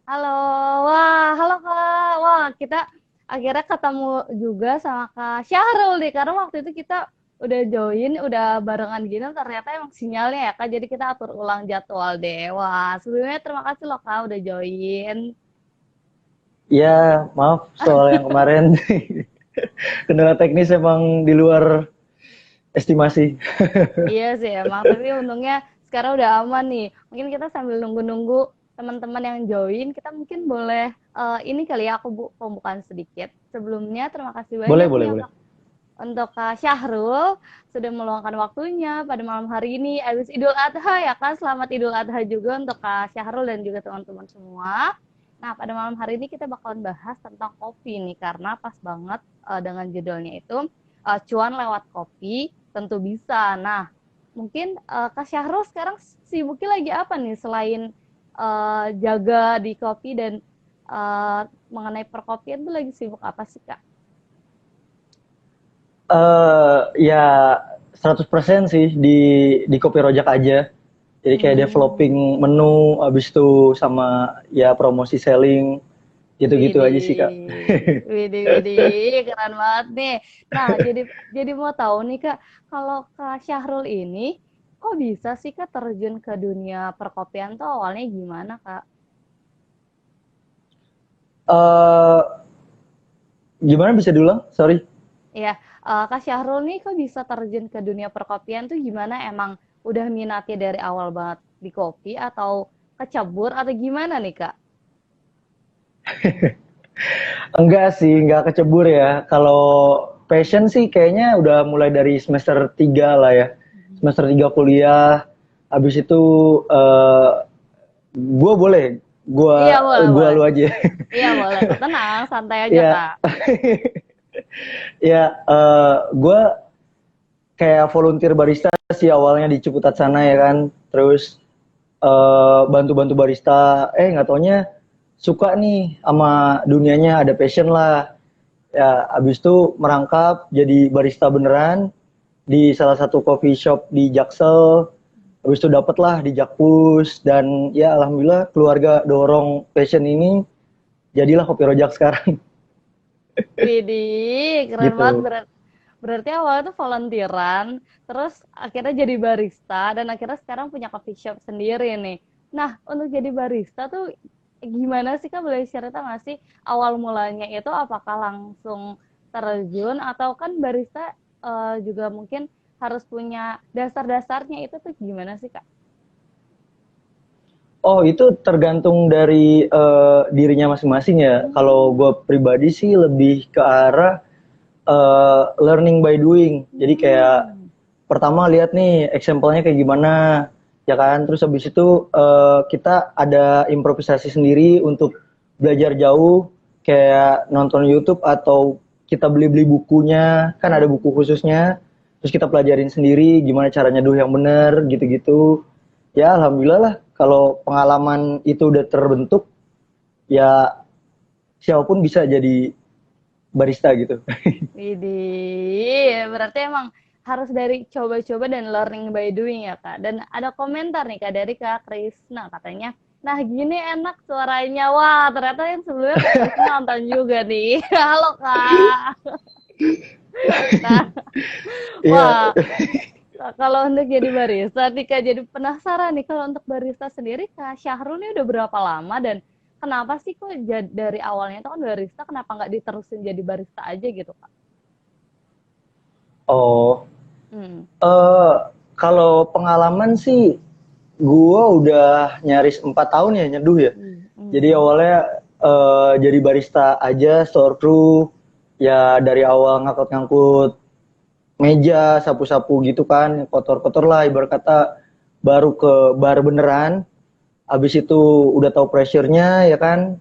Halo, wah, halo Kak. Wah, kita akhirnya ketemu juga sama Kak Syahrul nih, karena waktu itu kita udah join, udah barengan gini, ternyata emang sinyalnya ya Kak, jadi kita atur ulang jadwal deh. Wah, sebelumnya terima kasih loh Kak udah join. Ya, maaf soal yang kemarin kendala teknis emang di luar estimasi. Iya sih emang, tapi untungnya sekarang udah aman nih. Mungkin kita sambil nunggu-nunggu teman-teman yang join, kita mungkin boleh ini kali ya, aku pembukaan sedikit. Sebelumnya terima kasih Boleh, banyak nih boleh, ya boleh. Kak untuk Kak Syahrul sudah meluangkan waktunya pada malam hari ini habis Idul Adha ya Kak. Selamat Idul Adha juga untuk Kak Syahrul dan juga teman-teman semua. Nah, pada malam hari ini kita bakalan bahas tentang kopi nih karena pas banget dengan judulnya itu cuan lewat kopi tentu bisa. Nah, mungkin Kak Syahrul sekarang sibuknya lagi apa nih selain jaga di kopi dan mengenai perkopian tuh lagi sibuk apa sih Kak? Ya 100% sih di Kopi Rojak aja. Jadi kayak Hmm. developing menu, habis itu sama ya promosi selling, gitu-gitu aja sih, Kak. Widih, widih, widih, keren banget nih. Nah, jadi mau tahu nih Kak, kalau Kak Syahrul ini, kok bisa sih Kak terjun ke dunia perkopian tuh awalnya gimana Kak? eh Gimana bisa diulang? Sorry. Ya, Kak Syahrul nih kok bisa terjun ke dunia perkopian tuh gimana? Emang udah minatnya dari awal banget di kopi atau kecebur atau gimana nih Kak? Enggak sih, enggak kecebur ya. Kalau passion sih kayaknya udah mulai dari semester 3 lah ya. Semester 3 kuliah. Habis itu eh gua boleh, Iya, boleh, gua boleh. lu aja. Iya, boleh Kak. Tenang, santai aja Ya, Kak. ya gua kayak volunteer barista sih awalnya di Ciputat sana ya kan. Terus bantu-bantu barista. Nggak taunya suka nih sama dunianya, ada passion lah. Ya, abis itu merangkap jadi barista beneran di salah satu coffee shop di Jaksel. Habis itu dapet lah di Jakpus dan ya alhamdulillah keluarga dorong passion ini jadilah Kopi Rojak sekarang. Widih, keren banget. Gitu. Berarti awalnya tuh volunteeran, terus akhirnya jadi barista, dan akhirnya sekarang punya coffee shop sendiri nih. Nah, untuk jadi barista tuh gimana sih Kak? Boleh cerita nggak sih awal mulanya itu apakah langsung terjun atau kan barista juga mungkin harus punya dasar-dasarnya itu tuh gimana sih Kak? Oh, itu tergantung dari dirinya masing-masing ya. Kalau Hmm. gue pribadi sih lebih ke arah learning by doing. Jadi kayak Hmm. pertama lihat nih example-nya kayak gimana, ya kan. Terus habis itu kita ada improvisasi sendiri untuk belajar jauh, kayak nonton YouTube atau kita beli-beli bukunya, kan ada buku Hmm. khususnya. Terus kita pelajarin sendiri gimana cara nyeduh yang bener, gitu-gitu. Ya alhamdulillah lah kalau pengalaman itu udah terbentuk, ya siapapun bisa jadi barista gitu. Widih, berarti emang harus dari coba-coba dan learning by doing ya Kak. Dan ada komentar nih Kak dari Kak Krisna katanya, nah gini enak suaranya. Wah, ternyata yang sebelumnya Kak Krisna nonton juga nih. Halo Kak. Nah, Iya. wah, kalau untuk jadi barista nih Kak, jadi penasaran nih kalau untuk barista sendiri Kak Syahrul ini udah berapa lama dan kenapa sih kok dari awalnya itu kan barista, kenapa nggak diterusin jadi barista aja gitu Kak? Oh, Hmm. eh kalau pengalaman sih gua udah nyaris 4 tahun ya nyeduh ya. Jadi Mhm. awalnya jadi barista aja, store crew, ya dari awal ngangkut-ngangkut meja, sapu-sapu gitu kan, kotor-kotor lah ibarat kata, baru ke bar beneran. Habis itu udah tahu pressure-nya ya kan,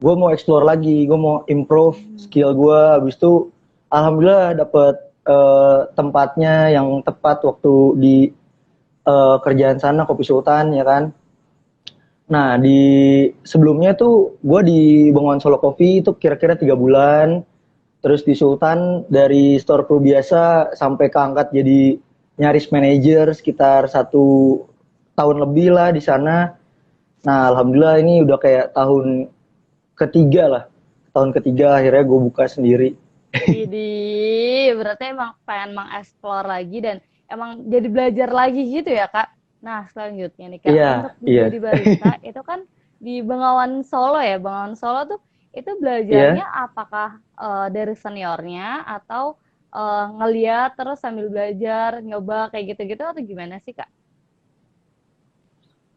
gue mau explore lagi, gue mau improve Mmm, skill gue. Habis itu alhamdulillah dapet tempatnya yang tepat waktu di kerjaan sana, Kopi Sultan ya kan. Nah di sebelumnya tuh gue di Bengawan Solo Coffee itu kira-kira 3 bulan. Terus di Sultan dari store crew biasa sampai keangkat jadi nyaris manajer sekitar 1 tahun lebih lah di sana. Nah, alhamdulillah ini udah kayak tahun ketiga lah. Tahun ketiga akhirnya gue buka sendiri. Widih, berarti emang pengen mengeksplor lagi dan emang jadi belajar lagi gitu ya, Kak? Nah, selanjutnya nih, Kak, Iya, untuk iya. menjadi barista itu kan di Bengawan Solo ya. Bengawan Solo tuh itu belajarnya Iya. apakah dari seniornya atau ngeliat terus sambil belajar, nyoba kayak gitu-gitu atau gimana sih, Kak?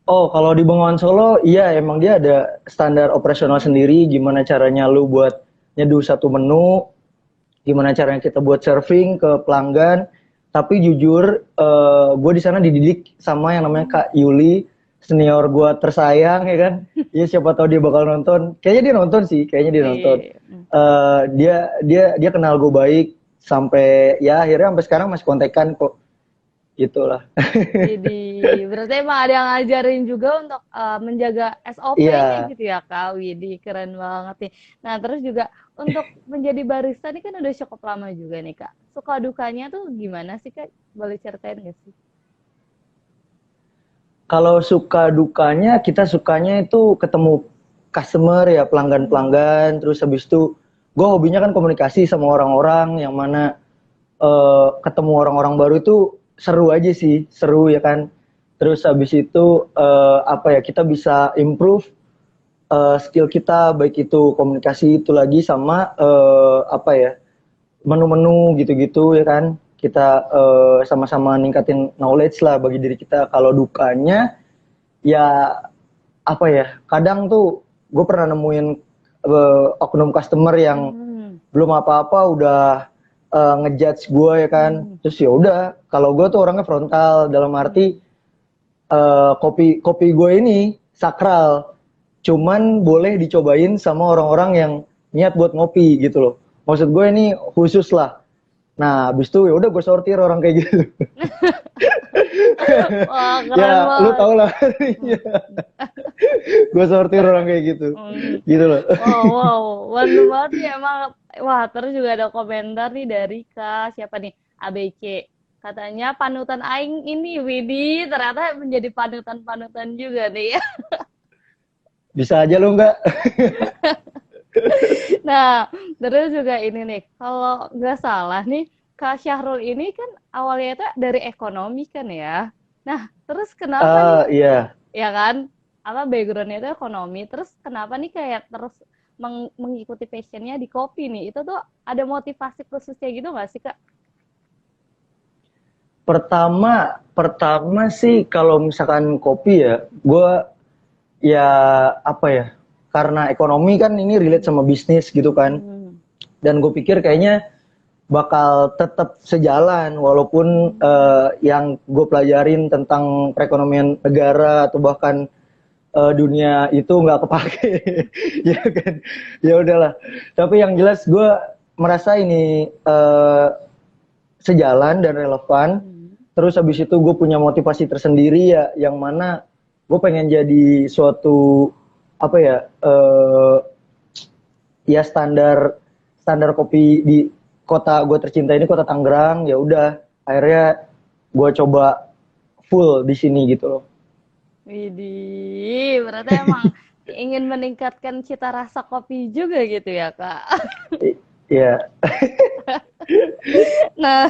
Oh, kalau di Bengawan Solo, iya emang dia ada standar operasional sendiri, gimana caranya lu buat nyeduh satu menu, gimana caranya kita buat serving ke pelanggan. Tapi jujur, gue di sana dididik sama yang namanya Kak Yuli, senior gue tersayang ya kan. Ya siapa tahu dia bakal nonton. Kayaknya dia nonton sih, kayaknya dia nonton. Wih, Dia kenal gue baik sampai ya akhirnya sampai sekarang masih kontekan kok. Gitulah. Widih, berarti emang ada yang ngajarin juga untuk menjaga SOP-nya Iya, gitu ya, Kak. Widih, keren banget nih. Nah, terus juga untuk menjadi barista ini kan udah cukup lama juga nih, Kak. Suka dukanya tuh gimana sih, Kak? Boleh ceritain nggak sih? kalau suka dukanya kita sukanya itu ketemu customer ya Hmm. pelanggan-pelanggan terus habis itu gue hobinya kan komunikasi sama orang-orang yang mana ketemu orang-orang baru itu seru aja sih seru ya kan terus habis itu apa ya kita bisa improve skill kita baik itu komunikasi itu lagi sama apa ya menu-menu gitu-gitu ya kan kita sama-sama ningkatin knowledge lah bagi diri kita kalau dukanya ya apa ya kadang tuh gue pernah nemuin oknum customer yang Hmm. belum apa-apa udah ngejudge gue ya kan Hmm. terus ya udah kalau gue tuh orangnya frontal dalam Hmm. arti kopi kopi gue ini sakral cuman boleh dicobain sama orang-orang yang niat buat ngopi gitu loh maksud gue ini khusus lah nah habis itu ya udah gue sortir orang kayak gitu Wah, keren ya lu banget. tau lah Hmm. gue sortir orang kayak gitu Hmm. gitu loh. Wow, wow, mantap banget nih emang. Wah, terus juga ada komentar nih dari Kak siapa nih? ABC. Katanya panutan aing ini Widi ternyata menjadi panutan-panutan juga nih ya. Bisa aja lu nggak. Nah, terus juga ini nih, kalau nggak salah nih, Kak Syahrul ini kan awalnya itu dari ekonomi kan ya. Nah, terus kenapa nih, Iya. ya kan? Apa backgroundnya itu ekonomi, terus kenapa nih kayak terus mengikuti passionnya di kopi nih? Itu tuh ada motivasi khususnya gitu nggak sih, Kak? Pertama, pertama sih kalau misalkan kopi ya, gue ya apa ya, karena ekonomi kan ini relate sama bisnis gitu kan. Hmm. Dan gue pikir kayaknya bakal tetap sejalan walaupun yang gue pelajarin tentang perekonomian negara atau bahkan dunia itu nggak kepake ya kan ya udahlah tapi yang jelas gue merasa ini sejalan dan relevan. Hmm. Terus habis itu gue punya motivasi tersendiri ya, yang mana gue pengen jadi suatu apa ya, ya standar standar kopi di kota gue tercinta ini kota Tangerang. Ya udah, akhirnya gue coba full di sini gitu loh. Widih, berarti emang ingin meningkatkan cita rasa kopi juga gitu ya, Kak? Ya, Nah,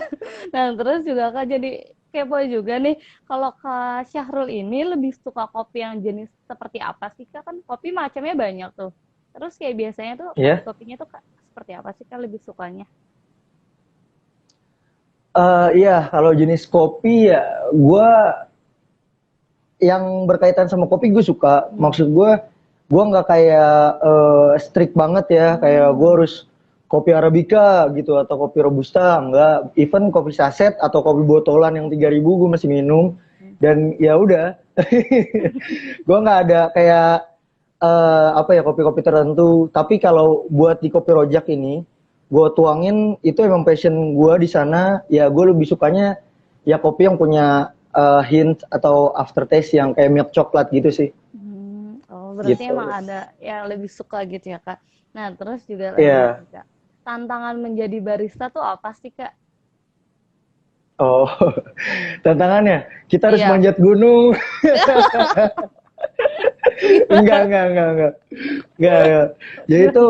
nah terus juga Kak jadi kepo juga nih, kalau Kak Syahrul ini lebih suka kopi yang jenis seperti apa sih Kak? Kan kopi macamnya banyak tuh. Terus kayak biasanya tuh ya. kopi-kopinya tuh Kak, seperti apa sih Kak lebih sukanya? Iya, kalau jenis kopi ya, gue yang berkaitan sama kopi gue suka. Hmm. Maksud gue nggak kayak strict banget ya, kayak gue Hmm. harus kopi arabica gitu atau kopi robusta, enggak. Even kopi saset atau kopi botolan yang 3.000 gue masih minum. Dan ya udah, gue nggak ada kayak apa ya kopi-kopi tertentu. Tapi kalau buat di kopi rojak ini, gue tuangin itu emang passion gue di sana. Ya gue lebih sukanya ya kopi yang punya hint atau aftertaste yang kayak milk coklat gitu sih. Oh berarti emang Gitu. ada yang lebih suka gitu ya Kak. Nah terus juga lanjut Iya. nih Kak. Tantangan menjadi barista tuh apa sih Kak? Oh, Hmm. tantangannya kita harus Iya. manjat gunung. Enggak. Enggak. Jadi itu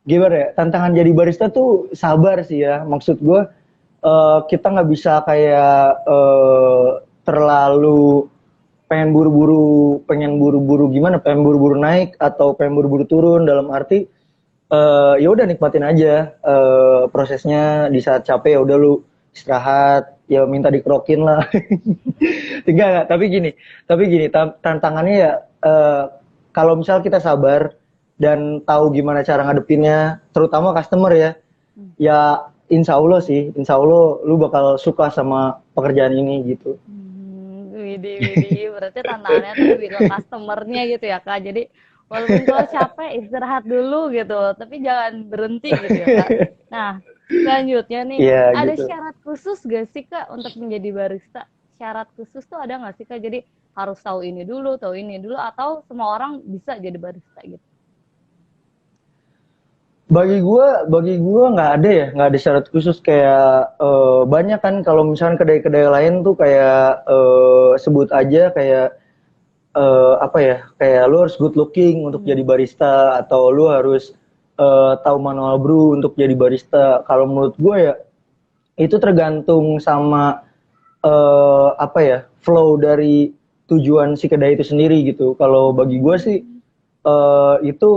gimana ya? Tantangan jadi barista tuh sabar sih ya. Maksud gue kita nggak bisa kayak terlalu pengen buru-buru gimana? Pengen buru-buru naik atau pengen buru-buru turun dalam arti ya udah nikmatin aja prosesnya. Di saat capek ya udah lu istirahat, ya minta dikerokin lah. Enggak, tapi gini tantangannya ya kalau misal kita sabar dan tahu gimana cara ngadepinnya, terutama customer ya, ya insya Allah lu bakal suka sama pekerjaan ini gitu. Widih, berarti tantangannya tuh lebih ke customernya gitu ya Kak. Jadi walaupun kalau capek istirahat dulu gitu, tapi jangan berhenti gitu ya Kak. Nah, selanjutnya nih, Iya ada gitu. syarat khusus gak sih Kak untuk menjadi barista? Syarat khusus tuh ada nggak sih Kak? Jadi harus tahu ini dulu, atau semua orang bisa jadi barista gitu? Bagi gua nggak ada syarat khusus kayak banyak kan kalau misalkan kedai-kedai lain tuh kayak sebut aja kayak apa ya, kayak lu harus good looking untuk jadi barista atau lu harus tahu manual brew untuk jadi barista. Kalau menurut gue ya itu tergantung sama apa ya, flow dari tujuan si kedai itu sendiri gitu. Kalau bagi gue sih itu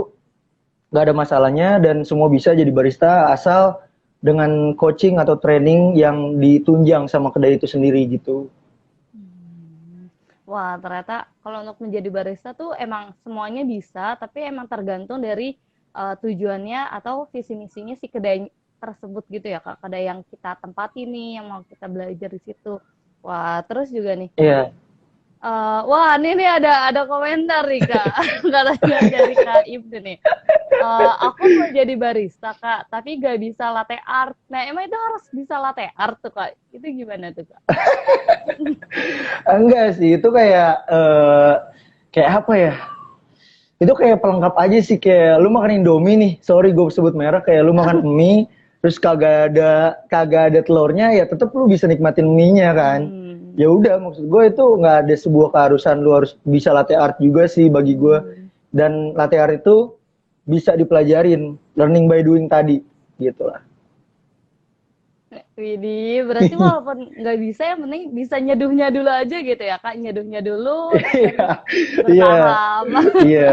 nggak ada masalahnya dan semua bisa jadi barista asal dengan coaching atau training yang ditunjang sama kedai itu sendiri gitu. Wah, ternyata kalau untuk menjadi barista tuh emang semuanya bisa, tapi emang tergantung dari tujuannya atau visi misinya si kedai tersebut gitu ya Kak. Kedai yang kita tempati nih, yang mau kita belajar di situ. Wah, terus juga nih. Iya. Wah, ini nih ada komentar nih Kak. Katanya dari Kak Ibnu nih. Aku mau jadi barista Kak, tapi gak bisa latte art. Nah, emang itu harus bisa latte art tuh Kak? Itu gimana tuh Kak? Enggak sih, itu kayak apa ya? Itu kayak pelengkap aja sih, kayak lu makan Indomie nih. Sorry gue sebut merek, kayak lu makan mie terus kagak ada telurnya, ya tetep lu bisa nikmatin mie-nya kan. Ya udah, maksud gue itu nggak ada sebuah keharusan lu harus bisa latte art juga sih bagi gue. Dan latte art itu bisa dipelajarin, learning by doing tadi gitu lah. Widih, berarti walaupun nggak bisa, yang penting bisa nyeduhnya dulu aja gitu ya Kak. Nyeduhnya dulu, terus Iya, nanti iya, bertahap. iya.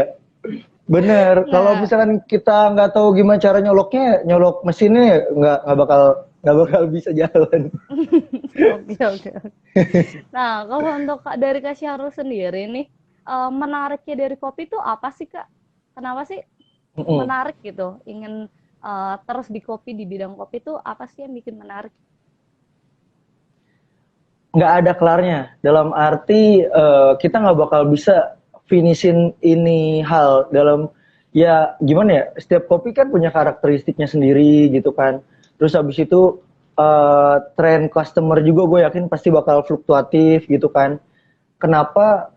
Bener, kalau Nah, misalkan kita nggak tahu gimana cara nyoloknya, nyolok mesinnya nggak bakal bisa jalan. oke, oke. Nah, kalau untuk dari Kak Syahrul sendiri nih, menariknya dari kopi itu apa sih Kak? Kenapa sih Mm-mm. menarik gitu? Ingin terus di kopi, di bidang kopi itu apa sih yang bikin menarik? Nggak ada kelarnya. Dalam arti kita nggak bakal bisa finishin ini hal dalam, ya gimana ya? Setiap kopi kan punya karakteristiknya sendiri gitu kan. Terus habis itu tren customer juga gue yakin pasti bakal fluktuatif gitu kan. Kenapa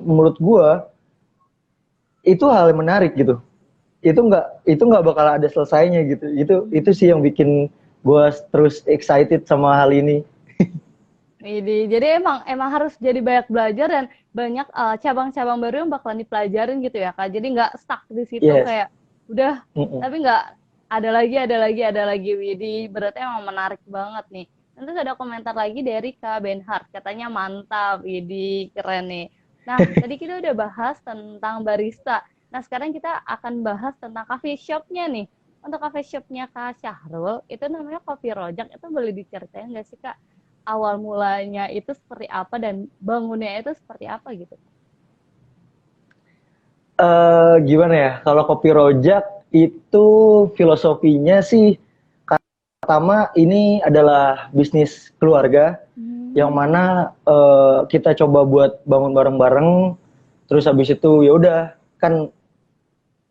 menurut gue itu hal yang menarik gitu. Itu nggak bakal ada selesainya gitu. Itu sih yang bikin gue terus excited sama hal ini. Jadi emang harus jadi banyak belajar dan banyak cabang-cabang baru yang bakalan dipelajarin gitu ya Kak. Jadi nggak stuck di situ Yes. kayak udah, Mm-mm. tapi nggak ada lagi. Widih, berarti emang menarik banget nih. Nanti ada komentar lagi dari Kak Benhard, katanya mantap, Widih, keren nih. Nah, tadi kita udah bahas tentang barista. Nah, sekarang kita akan bahas tentang coffee shop-nya nih. Untuk coffee shop-nya Kak Syahrul, itu namanya Kopi Rojak, itu boleh diceritain nggak sih Kak? Awal mulanya itu seperti apa dan bangunnya itu seperti apa gitu? Gimana ya? Kalau kopi rojak itu filosofinya sih pertama ini adalah bisnis keluarga yang mana kita coba buat bangun bareng-bareng. Terus habis itu ya udah kan,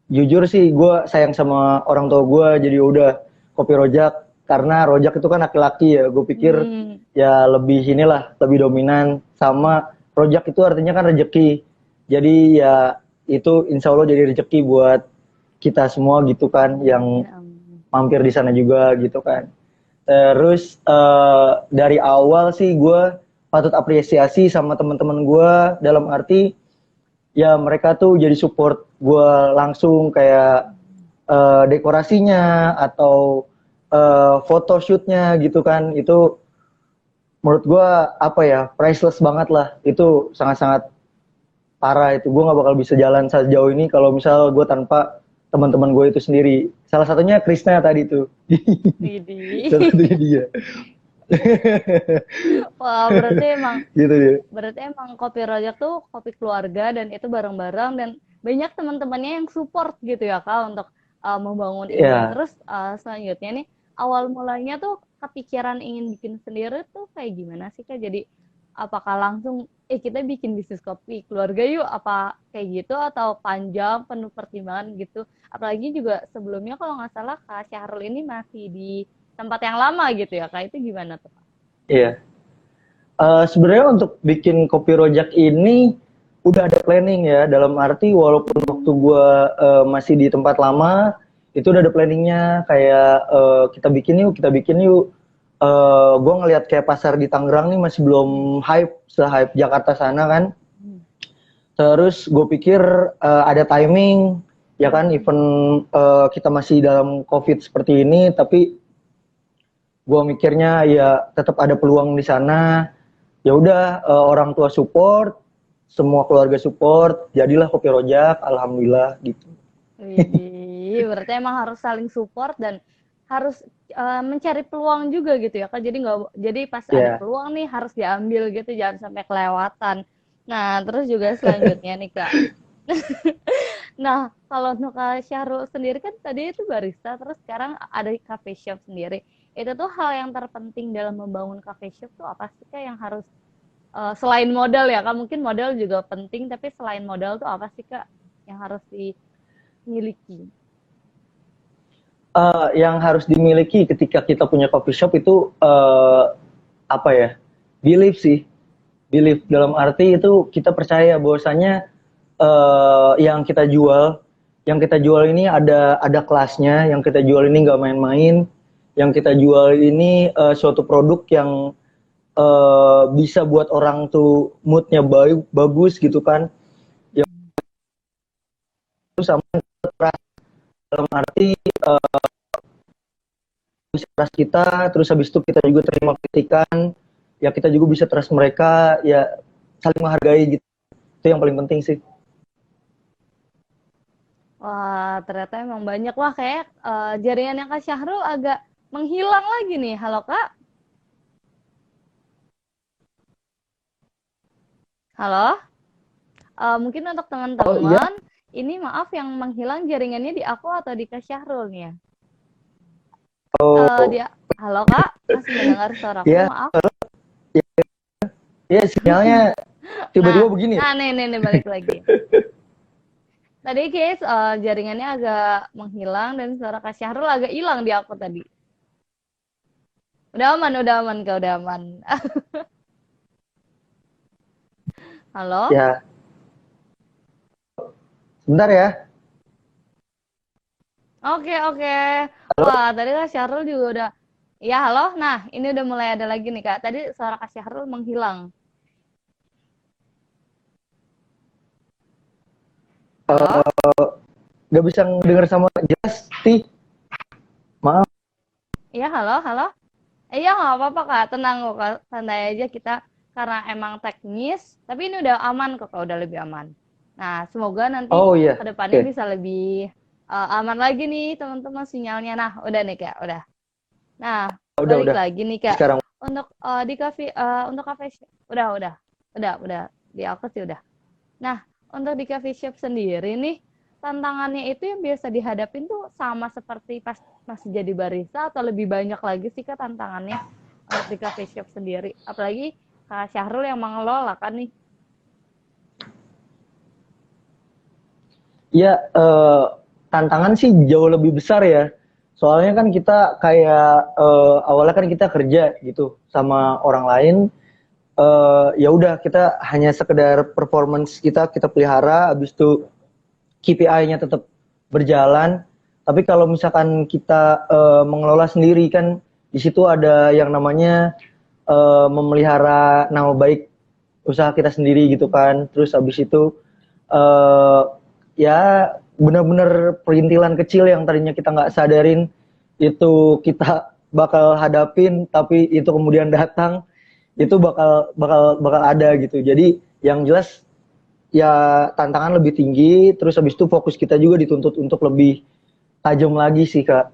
jujur sih gue sayang sama orang tua gue, jadi ya udah kopi rojak karena rojak itu kan laki-laki ya. Gue pikir ya lebih inilah, lebih dominan, sama rojak itu artinya kan rezeki. Jadi ya itu insya Allah jadi rezeki buat kita semua gitu kan, yang Ya ampun. mampir di sana juga gitu kan. Terus dari awal sih gue patut apresiasi sama teman-teman gue dalam arti ya mereka tuh jadi support gue langsung kayak dekorasinya atau photoshootnya gitu kan, itu menurut gue apa ya, priceless banget lah, itu sangat-sangat parah. Itu gue nggak bakal bisa jalan sejauh ini kalau misal gue tanpa teman-teman gue itu sendiri. Salah satunya Krisna tadi tuh. Widih. Salah satunya dia. Wah, Gitu dia. berarti emang kopi rojak tuh kopi keluarga dan itu bareng-bareng dan banyak teman-temannya yang support gitu ya Kak untuk membangun ini. Ya, Terus selanjutnya nih awal mulanya tuh kepikiran ingin bikin sendiri tuh kayak gimana sih Kak? Jadi apakah langsung kita bikin bisnis kopi keluarga yuk apa kayak gitu atau panjang penuh pertimbangan gitu. Apalagi juga sebelumnya kalau nggak salah Kak Syahrul ini masih di tempat yang lama gitu ya Kak. Itu gimana tuh Kak? iya. Sebenarnya untuk bikin kopi rojak ini udah ada planning ya, dalam arti walaupun waktu gue masih di tempat lama itu udah ada planningnya, kayak kita bikin yuk. Gue ngelihat kayak pasar di Tangerang nih masih belum hype se-hype Jakarta sana kan. Terus gue pikir ada timing ya kan, event kita masih dalam COVID seperti ini, tapi gue mikirnya ya tetap ada peluang di sana. Ya udah, orang tua support, semua keluarga support, jadilah kopi rojak, alhamdulillah gitu. Widih, berarti emang harus saling support dan harus mencari peluang juga gitu ya Kak. Jadi nggak, jadi pas ada Ya, peluang nih harus diambil gitu, jangan sampai kelewatan. Nah, terus juga selanjutnya nih Kak. Nah, kalau untuk Kak Syahrul sendiri kan tadi itu barista, terus sekarang ada cafe shop sendiri. Itu tuh hal yang terpenting dalam membangun cafe shop tuh apa sih Kak yang harus selain modal ya Kak? Mungkin modal juga penting, tapi selain modal tuh apa sih Kak yang harus dimiliki? yang harus dimiliki ketika kita punya coffee shop itu apa ya? Belief sih, belief dalam arti itu kita percaya bahwasanya yang kita jual ini ada kelasnya, yang kita jual ini nggak main-main, yang kita jual ini suatu produk yang bisa buat orang tuh moodnya bagus gitu kan. Yang itu sama dalam arti bisa trust kita, terus habis itu kita juga terima kritikan, ya kita juga bisa trust mereka, ya saling menghargai gitu. Itu yang paling penting sih. Wah, ternyata emang banyak. Wah, kayak jaringannya Kak Syahrul agak menghilang lagi nih. Halo Kak? Halo? Mungkin untuk Oh iya, teman-teman, ini maaf yang menghilang jaringannya di aku atau di Kak Syahrul nih ya? oh Dia, halo Kak, masih mendengar suaraku, ya, maaf. ya sinyalnya Nah, tiba-tiba begini. nih balik lagi. Tadi guys, jaringannya agak menghilang dan suara Kak Syahrul agak hilang di aku tadi. Udah aman Kak, udah aman. Halo? Ya, sebentar ya. Oke, oke. Wah, tadi Kak Syahrul juga udah. Ya, halo. Nah, ini udah mulai ada lagi nih Kak. Tadi suara Kak Syahrul menghilang. Halo? Nggak bisa denger sama jelas, Ti. Maaf. Iya, halo, halo. Iya, nggak apa-apa Kak. Tenang kok Kak. Santai aja kita. Karena emang teknis. Tapi ini udah aman kok Kak. Udah lebih aman. Nah, semoga nanti Oh iya, ke depannya oke. bisa lebih aman lagi nih teman-teman sinyalnya. Nah, udah nih Kak. Udah. Nah, balik Udah. lagi nih Kak. Sekarang. Untuk di cafe untuk cafe shop. Udah. Di aku sih udah. Nah, untuk di coffee shop sendiri nih, tantangannya itu yang biasa dihadapin tuh sama seperti pas masih jadi barista atau lebih banyak lagi sih Kak tantangannya untuk di coffee shop sendiri. Apalagi Kak Syahrul yang mengelola kan nih. Ya, tantangan sih jauh lebih besar ya. Soalnya kan kita kayak awalnya kan kita kerja gitu sama orang lain. Ya udah kita hanya sekedar performance kita pelihara, habis itu KPI-nya tetap berjalan. Tapi kalau misalkan kita mengelola sendiri kan di situ ada yang namanya memelihara nama baik usaha kita sendiri gitu kan. Terus habis itu eh ya benar-benar perintilan kecil yang tadinya kita nggak sadarin itu kita bakal hadapin, tapi itu kemudian datang, itu bakal ada gitu. Jadi yang jelas ya tantangan lebih tinggi, terus habis itu fokus kita juga dituntut untuk lebih tajam lagi sih Kak.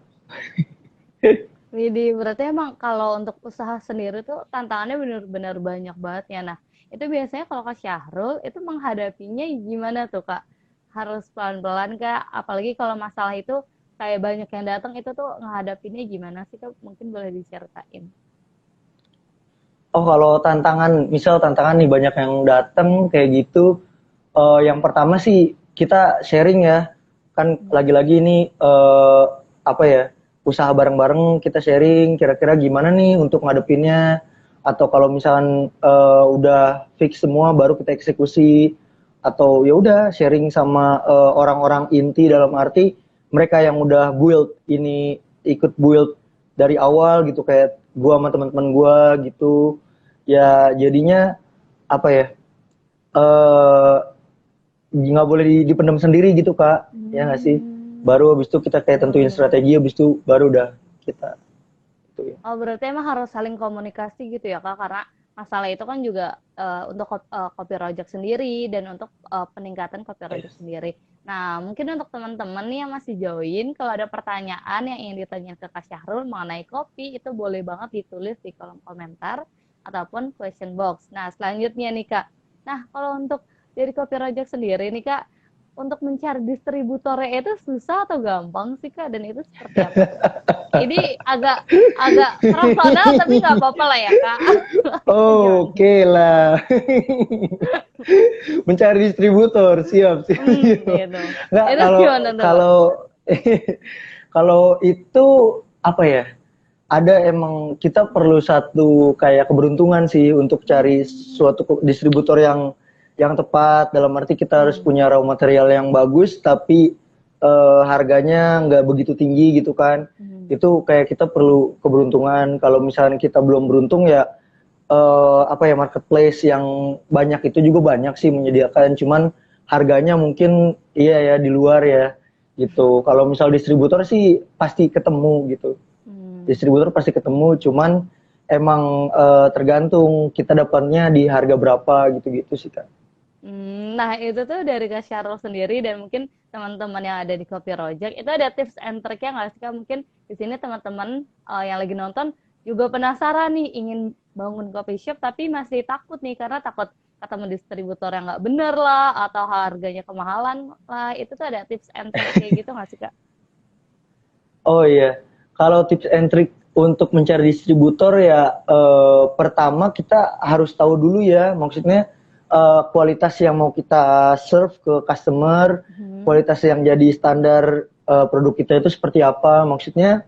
Widih, berarti emang kalau untuk usaha sendiri tuh tantangannya bener-bener banyak banget ya. Nah, itu biasanya kalau Kak Syahrul itu menghadapinya gimana tuh Kak? Harus pelan-pelan Kak? Apalagi kalau masalah itu kayak banyak yang datang itu tuh menghadapinya gimana sih Kak? Mungkin boleh diceritain. Oh kalau tantangan, misal tantangan nih banyak yang datang kayak gitu, yang pertama sih kita sharing ya, kan lagi-lagi ini apa ya, usaha bareng-bareng kita sharing kira-kira gimana nih untuk ngadepinnya, atau kalau misalkan udah fix semua baru kita eksekusi, atau ya udah sharing sama orang-orang inti dalam arti mereka yang udah build ini, ikut build dari awal gitu, kayak gua sama teman-teman gua gitu. Ya jadinya apa ya, eh nggak boleh dipendam sendiri gitu Kak, ya nggak sih? Hmm, Baru habis itu kita kayak tentuin bener-bener. strategi, habis itu baru udah kita itu ya. Oh, berarti emang harus saling komunikasi gitu ya, Kak? Karena masalah itu kan juga untuk Kopi Rojak sendiri dan untuk peningkatan Kopi Rojak sendiri. Nah, mungkin untuk teman-teman nih yang masih join, kalau ada pertanyaan yang ingin ditanyakan ke Kak Syahrul mengenai kopi, itu boleh banget ditulis di kolom komentar ataupun question box. Nah, selanjutnya nih, Kak. Nah, kalau untuk dari Kopi Rojak sendiri nih, Kak, untuk mencari distributornya itu susah atau gampang sih, Kak? Dan itu seperti apa tuh, Kak? Ini agak agak personal tapi nggak apa-apa lah ya Kak. Gimana? Oke lah. Mencari distributor, siap, siap, siap. Gitu. Nggak, Itu kalau gimana tuh Kak? kalau kalau itu apa ya? Ada emang kita perlu satu kayak keberuntungan sih untuk cari suatu distributor yang tepat, dalam arti kita harus punya raw material yang bagus tapi harganya nggak begitu tinggi gitu kan. Itu kayak kita perlu keberuntungan. Kalau misalnya kita belum beruntung ya apa ya, marketplace yang banyak itu juga banyak sih menyediakan, cuman harganya mungkin iya ya di luar ya gitu. Kalau misal distributor sih pasti ketemu gitu. Distributor pasti ketemu, cuman emang tergantung kita dapatnya di harga berapa gitu-gitu sih Kak. Nah itu tuh dari Kak Syarul sendiri dan mungkin teman-teman yang ada di Kopi Rojak itu ada tips and triknya nggak sih Kak? Mungkin di sini teman-teman yang lagi nonton juga penasaran nih ingin bangun coffee shop tapi masih takut nih karena takut ketemu distributor yang nggak bener lah atau harganya kemahalan lah. Itu tuh ada tips and trick kayak gitu nggak sih Kak? Oh iya, kalau tips and trick untuk mencari distributor ya pertama kita harus tahu dulu ya, maksudnya kualitas yang mau kita serve ke customer, kualitas yang jadi standar produk kita itu seperti apa. Maksudnya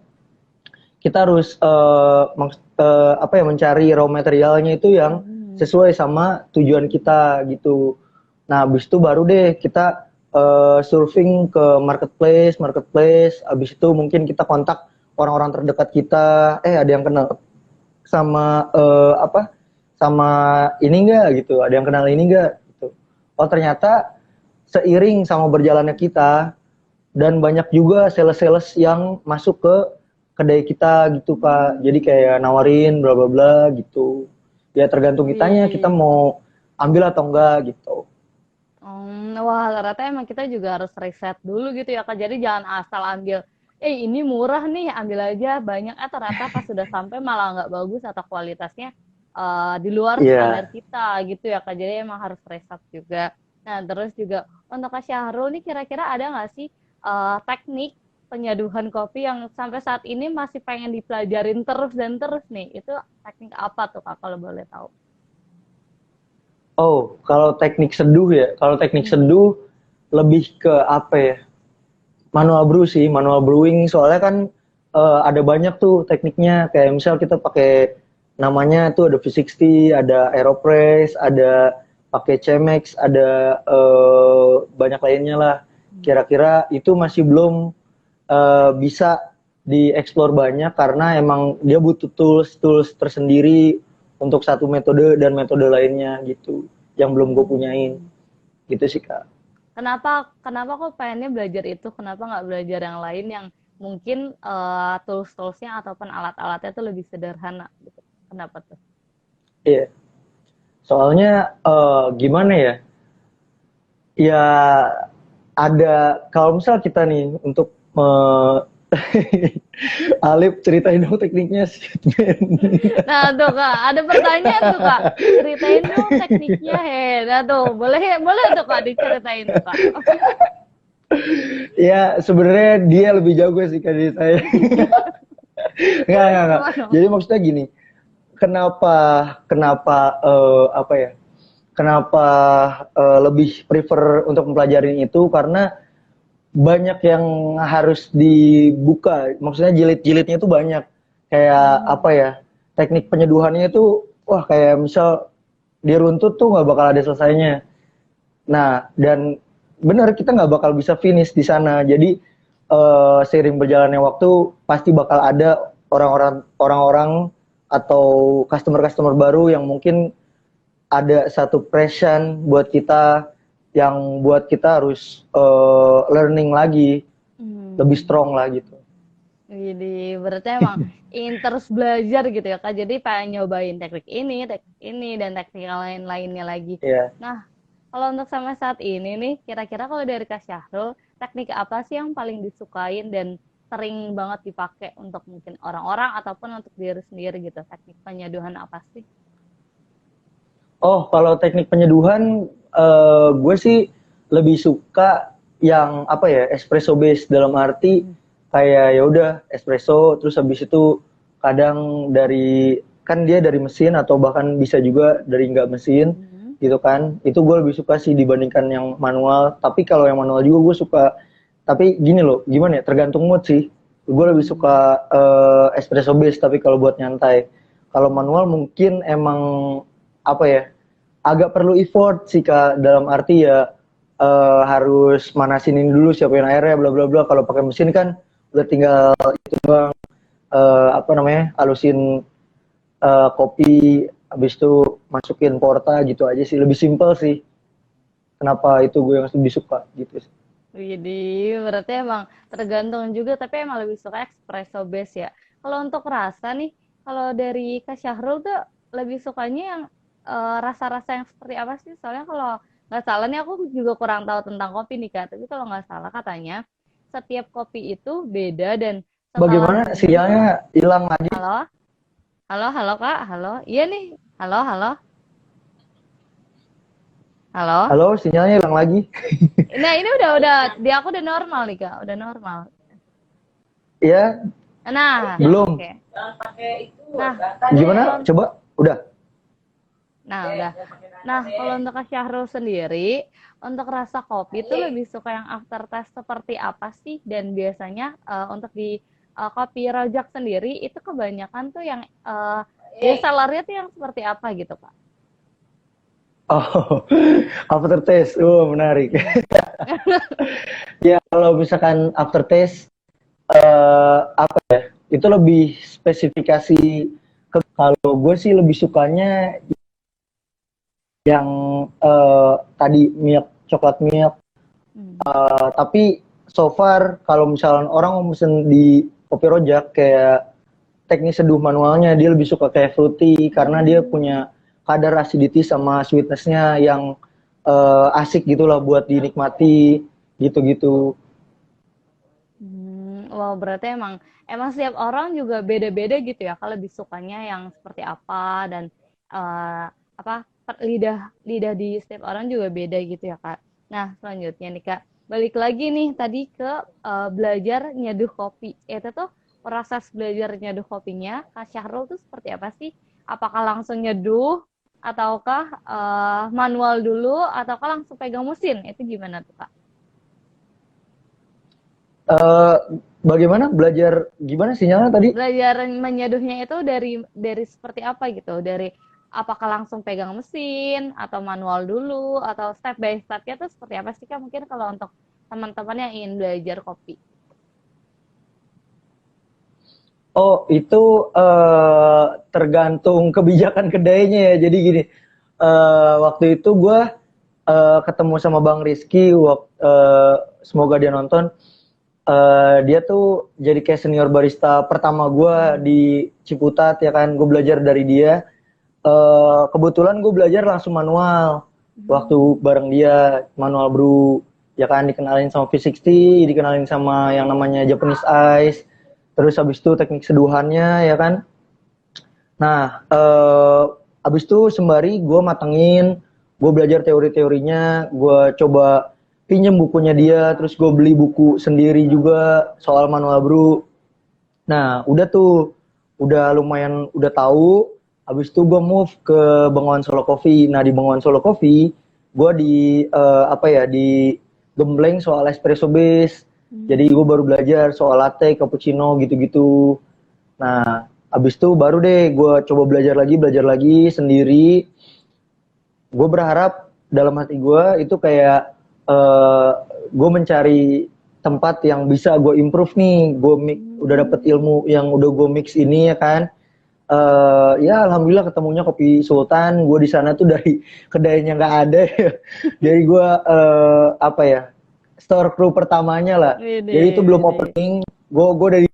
kita harus apa ya, mencari raw materialnya itu yang sesuai sama tujuan kita gitu. Nah, habis itu baru deh kita surfing ke marketplace, habis itu mungkin kita kontak orang-orang terdekat kita, ada yang kenal sama apa, sama ini enggak gitu, ada yang kenal ini enggak gitu. Oh ternyata seiring sama berjalannya kita dan banyak juga sales-sales yang masuk ke kedai kita gitu Kak, jadi kayak nawarin bla bla bla gitu. Ya tergantung kitanya, kita Wih. mau ambil atau enggak gitu. Wah, ternyata emang kita juga harus riset dulu gitu ya, Kak. Jadi jangan asal ambil, ini murah nih, ambil aja banyak. Ternyata pas sudah sampai malah nggak bagus atau kualitasnya di luar standar Iya. kita gitu ya, Kak. Jadi emang harus riset juga. Nah, terus juga untuk Kak Syahrul nih kira-kira ada nggak sih teknik penyaduhan kopi yang sampai saat ini masih pengen dipelajarin terus dan terus nih? Itu teknik apa tuh, Kak, kalau boleh tahu? Oh, kalau teknik seduh ya, kalau teknik seduh lebih ke apa ya? Manual brew sih, manual brewing. Soalnya kan ada banyak tuh tekniknya. Kayak misal kita pakai namanya tuh ada V60, ada Aeropress, ada pakai Chemex, ada banyak lainnya lah. Kira-kira itu masih belum bisa dieksplor banyak karena emang dia butuh tools tersendiri untuk satu metode dan metode lainnya gitu, yang belum gue punyain gitu sih Kak. Kenapa kenapa kok pengennya belajar itu? Kenapa nggak belajar yang lain yang mungkin tools-toolsnya ataupun alat-alatnya tuh lebih sederhana gitu? Kenapa tuh? Iya. Soalnya gimana ya? Ya ada kalau misal kita nih untuk Alip ceritain dong tekniknya shipment. Nah tuh Kak, ada pertanyaan tuh Kak. Ceritain dong tekniknya he. Nah tuh, boleh boleh tuh Kak diceritain tuh Kak. Ya sebenarnya dia lebih jago sih dari saya. Enggak. Gimana? Jadi maksudnya gini, kenapa kenapa apa ya? Kenapa lebih prefer untuk mempelajari itu karena banyak yang harus dibuka. Maksudnya jilid-jilidnya itu banyak. Kayak apa Hmm. ya? Teknik penyeduhannya itu wah kayak misal dia runtut tuh nggak bakal ada selesainya. Nah, dan benar kita nggak bakal bisa finish di sana. Jadi seiring berjalannya waktu pasti bakal ada orang-orang atau customer-customer baru yang mungkin ada satu passion buat kita yang buat kita harus learning lagi, lebih Hmm. strong lah gitu. Jadi berarti emang ingin terus belajar gitu ya Kak. Jadi pengen nyobain teknik ini dan teknik yang lain-lainnya lagi. Ya. Nah, kalau untuk sampai saat ini nih, kira-kira kalau dari Kak Syahrul, teknik apa sih yang paling disukain dan sering banget dipakai untuk mungkin orang-orang ataupun untuk diri sendiri gitu? Teknik penyeduhan apa sih? Oh, kalau teknik penyeduhan, gue sih lebih suka yang apa ya, espresso base dalam arti Hmm. kayak ya udah espresso, terus habis itu kadang dari kan dia dari mesin atau bahkan bisa juga dari nggak mesin Hmm. gitu kan. Itu gue lebih suka sih dibandingkan yang manual. Tapi kalau yang manual juga gue suka. Tapi gini loh, gimana ya? Tergantung mood sih. Gue lebih Hmm. suka espresso base tapi kalau buat nyantai. Kalau manual mungkin emang apa ya? Agak perlu effort sih Kak dalam arti ya harus manasin ini dulu siapin airnya bla bla bla. Kalau pakai mesin kan udah tinggal apa namanya halusin kopi habis itu masukin porta gitu aja sih lebih simpel sih. Kenapa itu gue yang lebih suka gitu sih. Jadi berarti emang tergantung juga, tapi emang lebih suka espresso base ya. Kalau untuk rasa nih, kalau dari Kak Syahrul tuh lebih sukanya yang rasa-rasa yang seperti apa sih? Soalnya kalau nggak salah nih aku juga kurang tahu tentang kopi nih Kak. Tapi kalau nggak salah katanya setiap kopi itu beda dan setelah Bagaimana diminum, sinyalnya hilang lagi? halo, halo, halo Kak, halo, iya nih, halo, halo, halo. Halo, sinyalnya hilang lagi. Nah ini udah di aku udah normal nih Kak, udah normal. Ya, Nah, belum. oke. Nah, kalau Gimana? Coba. Udah. udah. Nah, kalau untuk Kak Syahrul sendiri, untuk rasa kopi itu lebih suka yang aftertaste seperti apa sih? Dan biasanya untuk di kopi rojak sendiri itu kebanyakan tuh yang best sellernya tuh yang seperti apa gitu, Kak? Oh, aftertaste. Oh, menarik. Hmm. Ya, kalau misalkan aftertaste apa ya? Itu lebih spesifikasi kalau gue sih lebih sukanya yang tadi milk, coklat milk. Hmm. Tapi so far kalau misalnya orang mau pesen di kopi rojak kayak teknik seduh manualnya dia lebih suka kayak fruity karena dia Hmm. punya kadar acidity sama sweetnessnya yang asik gitulah buat dinikmati gitu-gitu. Wow, berarti emang emang setiap orang juga beda-beda gitu ya. Kalau lebih sukanya yang seperti apa dan eh, apa lidah lidah di setiap orang juga beda gitu ya, Kak. Nah, selanjutnya nih, Kak. Balik lagi nih tadi ke belajar nyeduh kopi. Itu tuh proses belajar nyeduh kopinya, Kak Syahrul tuh seperti apa sih? Apakah langsung nyeduh ataukah manual dulu ataukah langsung pegang mesin? Itu gimana tuh, Kak? Eh, Bagaimana belajar gimana sinyalnya tadi? Belajar menyeduhnya itu dari seperti apa gitu? Dari apakah langsung pegang mesin atau manual dulu atau step by stepnya tuh seperti apa sih Kak? Mungkin kalau untuk teman-teman yang ingin belajar kopi. Oh, itu tergantung kebijakan kedainya ya. Jadi gini, waktu itu gue ketemu sama Bang Rizky, semoga dia nonton. Dia tuh jadi kayak senior barista pertama gue di Ciputat ya kan, gue belajar dari dia. Kebetulan gue belajar langsung manual waktu bareng dia, manual brew ya kan, dikenalin sama V60, dikenalin sama yang namanya Japanese Ice, terus habis itu teknik seduhannya ya kan. Nah, abis itu sembari gue matengin, gue belajar teori-teorinya, gue coba pinjem bukunya dia, terus gue beli buku sendiri juga soal manual brew. Nah, udah tuh, udah lumayan, udah tahu. Abis itu gue move ke Bengawan Solo Coffee. Nah, di Bengawan Solo Coffee, gue di gembleng soal espresso base. Jadi gue baru belajar soal latte, cappuccino, gitu-gitu. Nah, abis itu baru deh gue coba belajar lagi sendiri. Gue berharap dalam hati gue itu kayak gue mencari tempat yang bisa gue improve nih. Udah dapet ilmu yang udah gue mix ini ya kan. Ya alhamdulillah ketemunya Kopi Sultan. Gue di sana tuh dari kedainya nggak ada. Jadi gue store crew pertamanya lah. Jadi itu belum opening. Gue dari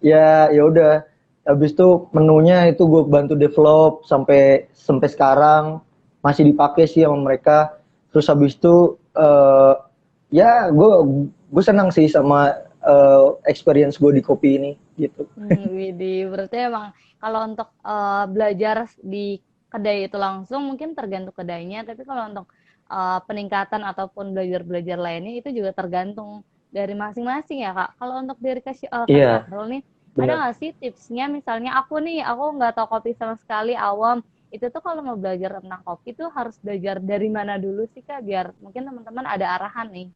ya udah. Habis itu menunya itu gue bantu develop sampai sekarang masih dipakai sih sama mereka. Terus habis itu ya gue senang sih sama experience gue di kopi ini gitu. Widih, berarti emang kalau untuk belajar di kedai itu langsung mungkin tergantung kedainya, tapi kalau untuk peningkatan ataupun belajar lainnya itu juga tergantung dari masing-masing ya Kak. Kalau untuk dari Kak Iya, Syahrul nih, ada benar. nggak sih tipsnya? Misalnya aku nggak tahu kopi sama sekali, awam. Itu tuh kalau mau belajar tentang kopi tuh harus belajar dari mana dulu sih Kak? Biar mungkin teman-teman ada arahan nih.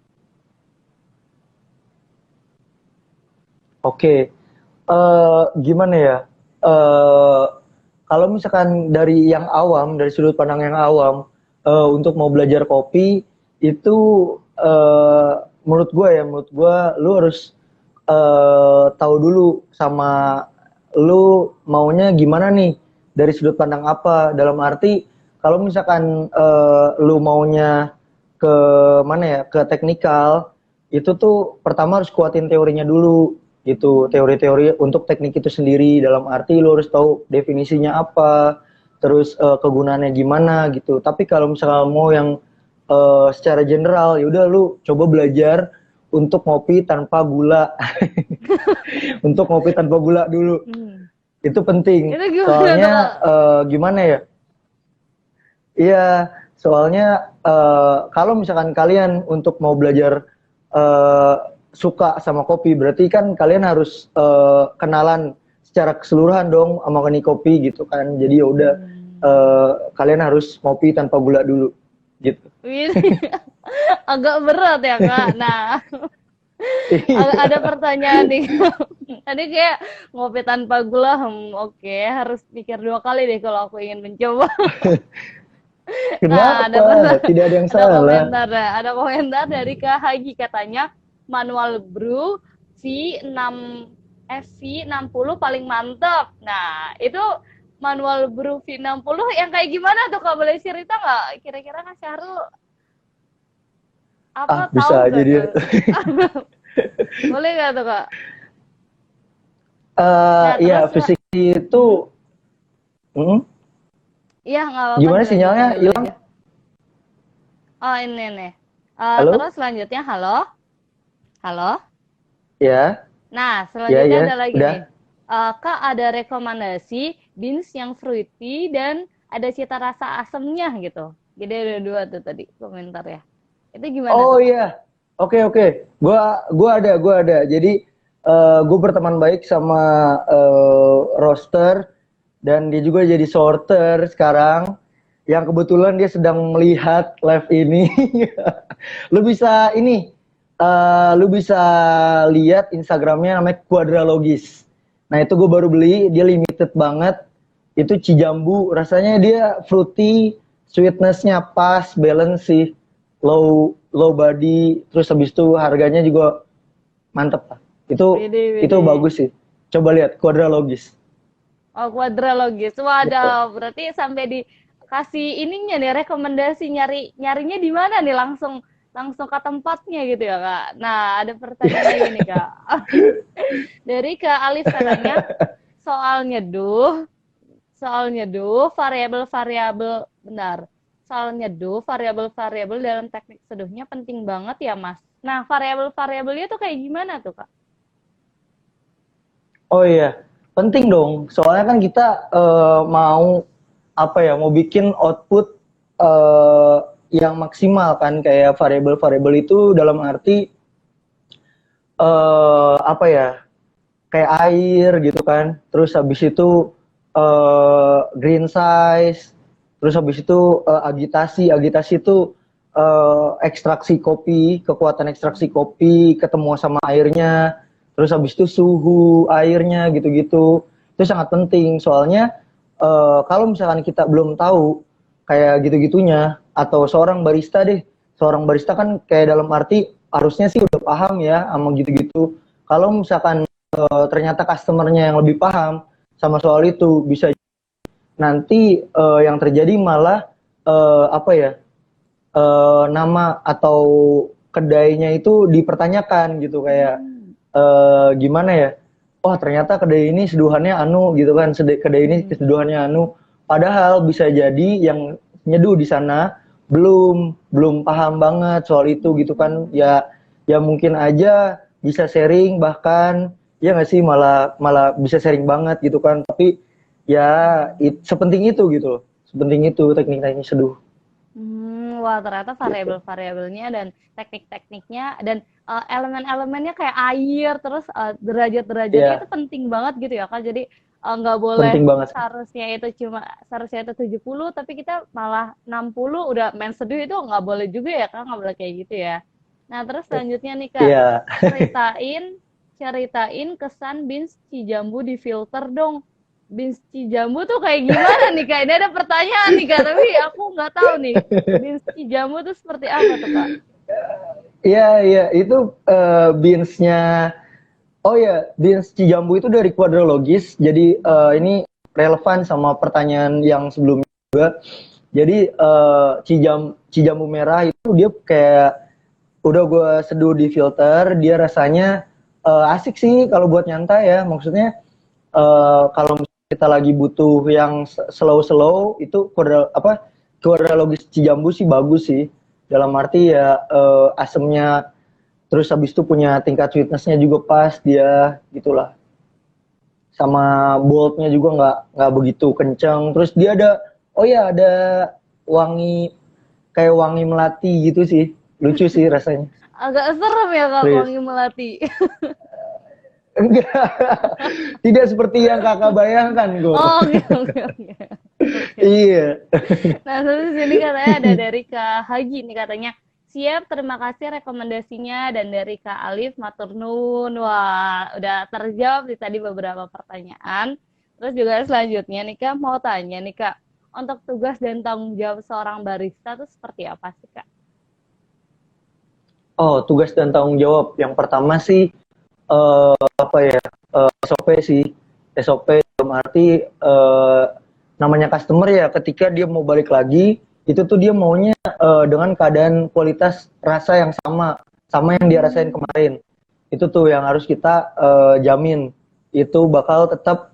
Oke. Gimana ya? Eh Kalau misalkan dari yang awam, dari sudut pandang yang awam, untuk mau belajar kopi itu menurut gue, lu harus tahu dulu sama lu maunya gimana nih, dari sudut pandang apa. Dalam arti kalau misalkan lu maunya ke mana ya, ke teknikal, itu tuh pertama harus kuatin teorinya dulu gitu, teori-teori untuk teknik itu sendiri. Dalam arti lu harus tahu definisinya apa, terus kegunaannya gimana gitu. Tapi kalau misalnya mau yang secara general, ya udah lu coba belajar untuk ngopi tanpa gula. Untuk ngopi tanpa gula dulu. Itu penting. Itu gimana tuh Soalnya Kak? gimana ya? Iya, soalnya kalau misalkan kalian untuk mau belajar eh, suka sama kopi, berarti kan kalian harus kenalan secara keseluruhan dong sama kopi gitu kan. Jadi ya udah, kalian harus ngopi tanpa gula dulu gitu. Agak berat ya Kak. Nah, ada pertanyaan nih. Tadi kayak ngopi tanpa gula, oke, harus pikir dua kali deh kalau aku ingin mencoba. Nah, Kenapa? Tidak ada yang ada salah. komentar, ada komentar dari Kak Haji katanya manual brew V6 V60 paling mantap. Nah, itu manual brew V60 yang kayak gimana tuh Kak? Boleh cerita nggak? Kira-kira Kak Syahrul apa tahu Bisa aja nggak dia. tuh? Boleh nggak tuh Kak? Nah, Iya, terus fisik itu, hmm, iya nggak apa-apa gimana dilanjutin sinyalnya dulu hilang? aja. Oh ini nih. Halo? Terus selanjutnya halo, halo. Ya, Nah, ya, selanjutnya ada ya, lagi nih. udah. Kak, ada rekomendasi beans yang fruity dan ada cita rasa asemnya gitu. Jadi ada dua tuh tadi komentar ya. Itu gimana Oh tuh, Kak? iya, oke. Gua ada. Jadi gue berteman baik sama roaster, dan dia juga jadi sorter sekarang. Yang kebetulan dia sedang melihat live ini. Lu bisa ini, lu bisa lihat Instagramnya, namanya Quadralogis. Nah itu gue baru beli, dia limited banget. Itu Cijambu, rasanya dia fruity, sweetnessnya pas, balance sih, low low body, terus habis itu harganya juga mantep lah. Widih, Itu widih. bagus sih. Coba lihat Quadralogis Oh, kuadralogis. gitu. Waduh, berarti sampai di kasih ininya nih rekomendasi nyarinya di mana nih, langsung langsung ke tempatnya gitu ya Kak. Nah, ada pertanyaan lagi nih Kak. Dari Kak Alif katanya soal nyeduh, variabel-variabel benar. Soal nyeduh, variabel-variabel dalam teknik seduhnya penting banget ya Mas. Nah, variabel-variabelnya tuh kayak gimana tuh Kak? Oh iya, penting dong. Soalnya kan kita mau apa ya, mau bikin output eh, yang maksimal kan, kayak variabel-variabel itu dalam arti apa ya, kayak air gitu kan. Terus habis itu green size, terus habis itu agitasi. Agitasi itu ekstraksi kopi, kekuatan ekstraksi kopi ketemu sama airnya. Terus habis itu suhu airnya gitu-gitu. Itu sangat penting soalnya kalau misalkan kita belum tahu kayak gitu-gitunya, atau seorang barista kan kayak dalam arti harusnya sih udah paham ya sama gitu-gitu. Kalau misalkan ternyata customernya yang lebih paham sama soal itu, bisa nanti yang terjadi malah apa ya, nama atau kedainya itu dipertanyakan gitu, kayak Hmm. gimana ya, wah ternyata kedai ini seduhannya anu gitu kan, kedai ini Hmm. seduhannya anu, padahal bisa jadi yang nyeduh di sana belum paham banget soal itu gitu kan ya. Ya mungkin aja bisa sharing, bahkan ya nggak sih, malah malah bisa sharing banget gitu kan, tapi ya sepenting itu gitu loh, sepenting itu teknik-teknik seduh. Wah ternyata Gitu. variabel-variabelnya dan teknik-tekniknya dan elemen-elemennya kayak air, terus derajat-derajatnya itu Iya, penting banget gitu ya Kak. Jadi nggak boleh penting banget. seharusnya itu 70 tapi kita malah 60 udah main seduh, itu nggak boleh juga ya Kak, nggak boleh kayak gitu ya. Nah terus selanjutnya nih Kak, Iya. ceritain ceritain kesan beans Cijambu di filter dong. Beans Cijambu tuh kayak gimana nih Kak? Ini ada pertanyaan nih Kak, tapi aku nggak tahu nih. Beans Cijambu tuh seperti apa tuh Kak? Iya, iya, itu beansnya. Oh ya, beans Cijambu itu dari Quadrologis. Jadi ini relevan sama pertanyaan yang sebelumnya juga. Jadi Cijambu merah itu dia kayak udah gue seduh di filter, dia rasanya asik sih kalau buat nyantai ya. Maksudnya kalau kita lagi butuh yang slow-slow itu Quadrologis Cijambu sih bagus sih. Dalam arti ya asemnya, terus habis itu punya tingkat sweetness-nya juga pas dia gitulah, sama boldnya juga nggak begitu kenceng, terus dia ada, oh ya, ada wangi, kayak wangi melati gitu sih, lucu sih rasanya. Agak serem ya Kak Serius. wangi melati. Enggak, tidak seperti yang kakak bayangkan kok. Oh, oke oke oke. Oke. Iya. Nah, terus ini katanya ada dari Kak Hagi nih katanya, siap, terima kasih rekomendasinya, dan dari Kak Alif matur nuwun. Wah, udah terjawab nih tadi beberapa pertanyaan. Terus juga selanjutnya nih Kak, mau tanya nih Kak, untuk tugas dan tanggung jawab seorang barista itu seperti apa sih Kak? Oh, tugas dan tanggung jawab yang pertama sih apa ya, SOP sih. SOP dalam arti namanya customer ya, ketika dia mau balik lagi itu tuh dia maunya dengan keadaan kualitas rasa yang sama sama yang dia rasain Hmm. kemarin. Itu tuh yang harus kita jamin, itu bakal tetap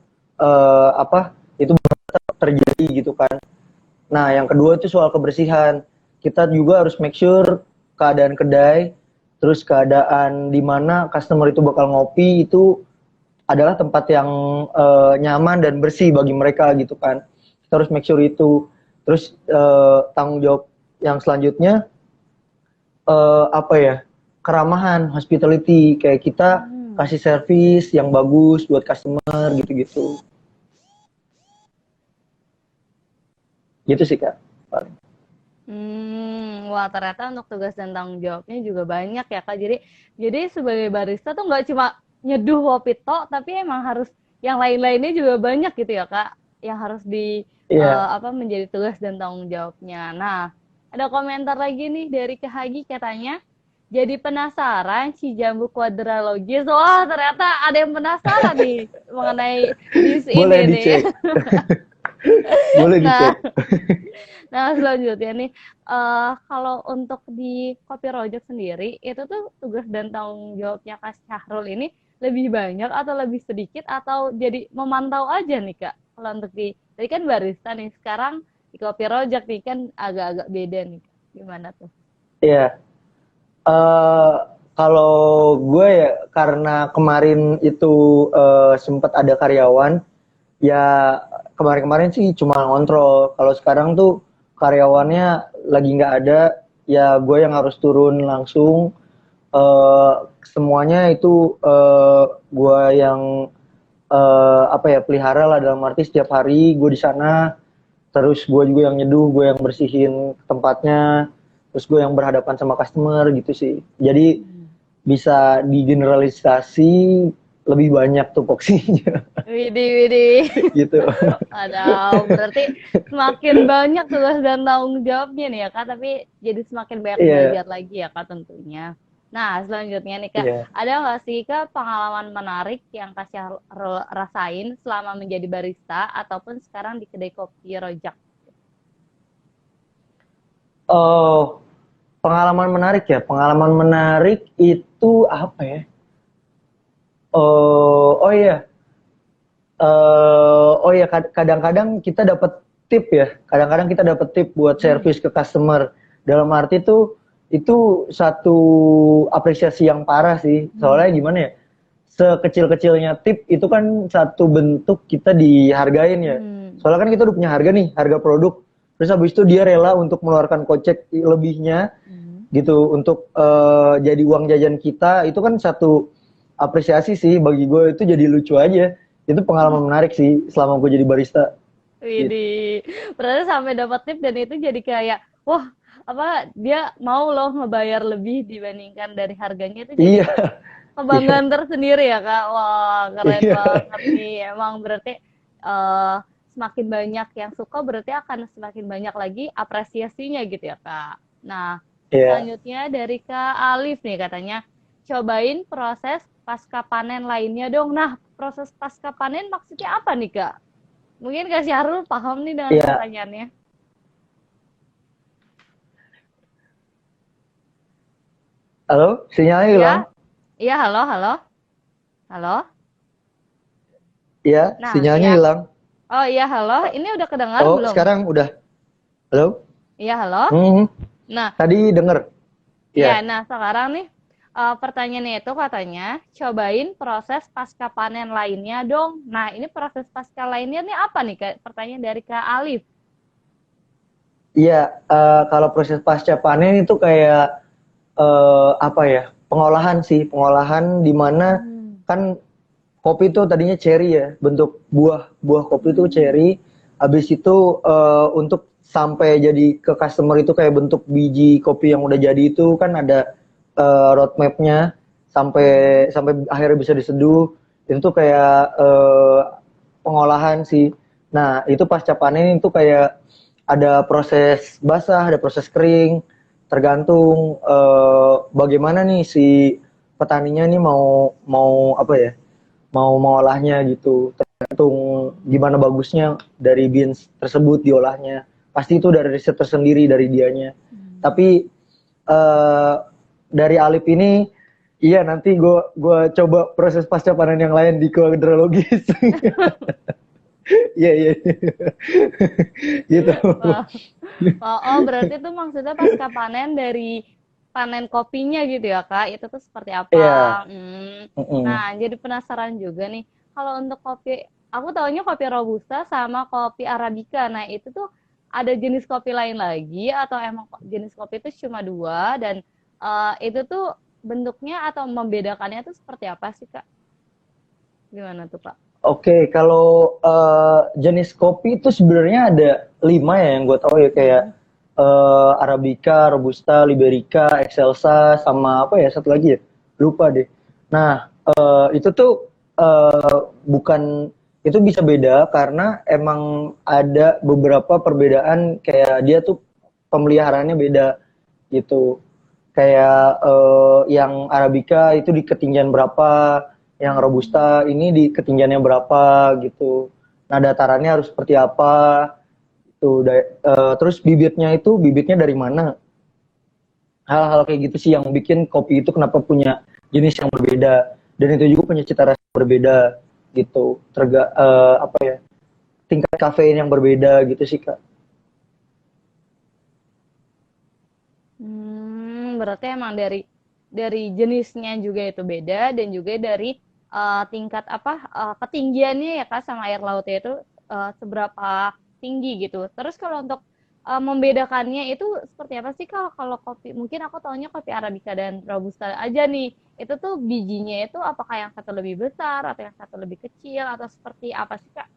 apa, itu terjadi gitu kan. Nah, yang kedua itu soal kebersihan. Kita juga harus make sure keadaan kedai, terus keadaan di mana customer itu bakal ngopi itu adalah tempat yang nyaman dan bersih bagi mereka gitu kan. Kita harus make sure itu. Terus tanggung jawab yang selanjutnya apa ya? Keramahan, hospitality, kayak kita Hmm. kasih service yang bagus buat customer gitu-gitu. Gitu sih Kak. Paling. Wah ternyata untuk tugas dan tanggung jawabnya juga banyak ya Kak. Jadi sebagai barista tuh nggak cuma nyeduh kopi tok, tapi emang harus yang lain-lainnya juga banyak gitu ya Kak, yang harus Iya. apa menjadi tugas dan tanggung jawabnya. Nah, ada komentar lagi nih dari Kak Hagi katanya, jadi penasaran Cijambu Quadrologis. Wah ternyata ada yang penasaran nih mengenai bis ini Boleh nih. dicek. Boleh Nah, dicek. nah selanjutnya nih, kalau untuk di Kopi Rojak sendiri, itu tuh tugas dan tanggung jawabnya Kak Syahrul ini lebih banyak atau lebih sedikit atau jadi memantau aja nih Kak? Kalau untuk tadi kan barista nih, sekarang di Kopi Rojak nih kan agak-agak beda nih. Gimana tuh? Iya. Eh kalau gue ya karena kemarin itu sempat ada karyawan, ya kemarin-kemarin sih cuma ngontrol. Kalau sekarang tuh karyawannya lagi nggak ada, ya gue yang harus turun langsung. eh Semuanya itu gue yang apa ya pelihara lah, dalam arti setiap hari gue di sana. Terus gue juga yang nyeduh, gue yang bersihin tempatnya, terus gue yang berhadapan sama customer gitu sih. Jadi bisa digeneralisasi lebih banyak tupoksinya Widih, widih. gitu. Aduh, berarti semakin banyak tugas dan tanggung jawabnya nih ya Kak, tapi jadi semakin banyak Iya, belajar lagi ya Kak tentunya. Nah, selanjutnya nih Kak, iya. ada nggak sih Kak pengalaman menarik yang Kak Syahrul rasain selama menjadi barista ataupun sekarang di kedai kopi Rojak? Oh, pengalaman menarik ya. Pengalaman menarik itu apa ya? Oh iya. Oh iya, kadang-kadang kita dapat tip ya. Kadang-kadang kita dapat tip buat Hmm. servis ke customer. Dalam arti tuh itu satu apresiasi yang parah sih. Soalnya Hmm. gimana ya? Sekecil-kecilnya tip itu kan satu bentuk kita dihargain ya. Hmm. Soalnya kan kita udah punya harga nih, harga produk. Terus habis itu dia rela untuk mengeluarkan kocek lebihnya Hmm. gitu untuk jadi uang jajan kita. Itu kan satu apresiasi sih bagi gue, itu jadi lucu aja. Itu pengalaman menarik sih selama gue jadi barista gitu. Widih, berarti sampai dapat tip dan itu jadi kayak, wah, apa dia mau loh ngebayar lebih dibandingkan dari harganya itu jadi Iya, iya, kebanggaan tersendiri ya Kak. Wah, keren iya, banget nih. Emang berarti eh, semakin banyak yang suka berarti akan semakin banyak lagi apresiasinya gitu ya Kak. Nah, iya. selanjutnya dari Kak Alif nih katanya, cobain proses pasca panen lainnya dong. Nah, proses pasca panen maksudnya apa nih Kak? Mungkin Kak Syahrul paham nih dengan Iya. pertanyaannya. Halo, sinyalnya Iya, hilang. iya, halo, halo, halo. Iya, Nah, sinyalnya iya. hilang. Oh iya, halo. Ini udah kedengar Oh, belum? sekarang udah. Halo? Iya, halo. Hmm, Nah, tadi denger. iya. Iya. Nah, sekarang nih pertanyaannya itu katanya cobain proses pasca panen lainnya dong. Nah, ini proses pasca lainnya nih apa nih Kak? Pertanyaan dari Kak Alif. Iya, kalau proses pasca panen itu kayak apa ya? Pengolahan sih, pengolahan di mana Hmm. kan kopi itu tadinya cherry ya, bentuk buah kopi itu Hmm. cherry. Habis itu untuk sampai jadi ke customer itu kayak bentuk biji kopi yang udah jadi itu kan ada roadmapnya sampai Hmm. sampai akhirnya bisa diseduh. Itu tuh kayak pengolahan sih. Nah, itu pasca panen itu kayak ada proses basah, ada proses kering, tergantung bagaimana nih si petaninya nih mau mau apa ya, mau mengolahnya gitu. Tergantung gimana bagusnya dari beans tersebut diolahnya. Pasti itu dari riset tersendiri dari dianya. Hmm. Tapi eh, dari Alip ini, iya nanti gue coba proses pasca panen yang lain di hidrologis. Iya, iya, gitu. Wah. Oh, oh, berarti itu maksudnya pasca panen dari panen kopinya gitu ya, Kak? Itu tuh seperti Iya. apa? Hmm. Mm-mm. Nah, jadi penasaran juga nih. Kalau untuk kopi, aku taunya kopi Robusta sama kopi Arabica. Nah, itu tuh ada jenis kopi lain lagi atau emang jenis kopi itu cuma dua dan itu tuh bentuknya atau membedakannya tuh seperti apa sih, Kak? Gimana tuh, Pak? Oke, kalau jenis kopi itu sebenarnya ada 5 ya yang gue tahu ya, kayak Hmm. Arabica, Robusta, Liberica, Excelsa, sama apa ya satu lagi ya, lupa deh. Nah, itu tuh bukan, itu bisa beda karena emang ada beberapa perbedaan, kayak dia tuh pemeliharaannya beda gitu. Kayak yang Arabica itu di ketinggian berapa, yang Hmm. Robusta ini di ketinggiannya berapa gitu. nada tarannya harus seperti apa, terus bibitnya dari mana, hal-hal kayak gitu sih yang bikin kopi itu kenapa punya jenis yang berbeda, dan itu juga punya cita rasa yang berbeda gitu, apa ya, tingkat kafein yang berbeda gitu sih Kak. Berarti emang dari jenisnya juga itu beda dan juga dari tingkat apa ketinggiannya ya Kak sama air lautnya itu seberapa tinggi gitu. Terus kalau untuk membedakannya itu seperti apa sih Kak? Kalau kopi mungkin aku taunya kopi Arabica dan Robusta aja nih. Itu tuh bijinya itu apakah yang satu lebih besar atau yang satu lebih kecil atau seperti apa sih Kak?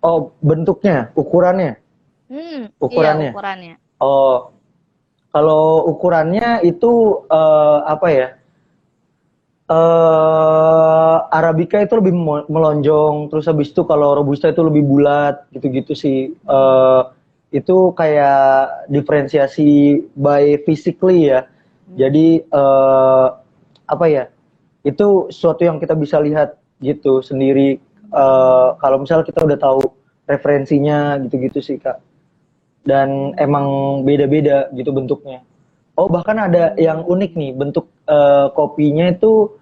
Oh, bentuknya, ukurannya, Iya ukurannya. ukurannya. Oh, kalau ukurannya itu apa ya? Arabica itu lebih melonjong, terus habis itu kalau Robusta itu lebih bulat, gitu-gitu sih. Itu kayak diferensiasi by physically ya. Jadi apa ya? Itu sesuatu yang kita bisa lihat gitu sendiri. Kalau misalnya kita udah tahu referensinya, gitu-gitu sih Kak. Dan emang beda-beda gitu bentuknya. Oh, bahkan ada yang unik nih, bentuk kopinya itu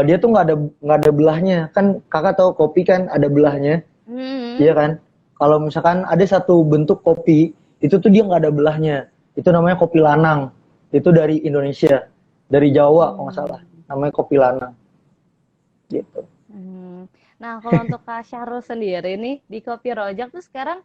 dia tuh nggak ada belahnya. Kan Kakak tahu kopi kan ada belahnya, Hmm. iya kan? Kalau misalkan ada satu bentuk kopi itu tuh dia nggak ada belahnya. Itu namanya kopi lanang. Itu dari Indonesia, dari Jawa kalau nggak salah. Hmm. Namanya kopi lanang gitu. Nah, kalau untuk Kak Syahrul sendiri nih, di Kopi Rojak tuh sekarang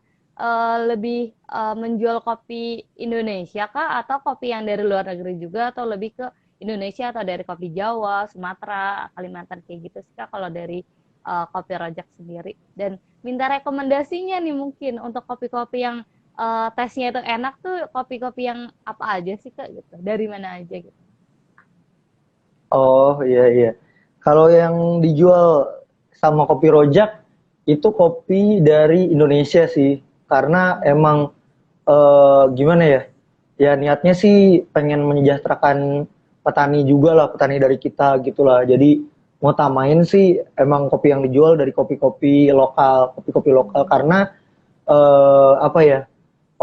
lebih menjual kopi Indonesia kah atau kopi yang dari luar negeri juga atau lebih ke Indonesia atau dari kopi Jawa, Sumatera, Kalimantan kayak gitu sih Kak kalau dari Kopi Rojak sendiri. Dan minta rekomendasinya nih mungkin untuk kopi-kopi yang tesnya itu enak tuh kopi-kopi yang apa aja sih Kak gitu. Dari mana aja gitu. Oh, iya iya. Kalau yang dijual sama kopi Rojak itu kopi dari Indonesia sih. Karena emang gimana ya? Ya niatnya sih pengen menyejahterakan petani juga lah, petani dari kita gitulah. Jadi mau tamain sih emang kopi yang dijual dari kopi-kopi lokal karena apa ya?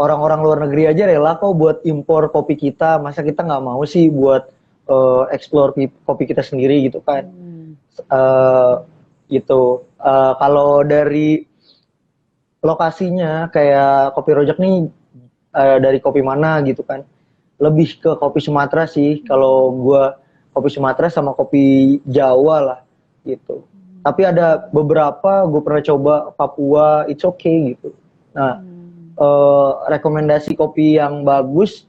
Orang-orang luar negeri aja rela kok buat impor kopi kita, masa kita nggak mau sih buat explore kopi kita sendiri gitu kan. Hmm. Eh gitu. Kalau dari lokasinya kayak Kopi Rojak nih dari kopi mana gitu kan. Lebih ke kopi Sumatera sih. Kalau gua kopi Sumatera sama kopi Jawa lah gitu. Tapi ada beberapa gue pernah coba Papua, it's okay gitu. Nah, Hmm. rekomendasi kopi yang bagus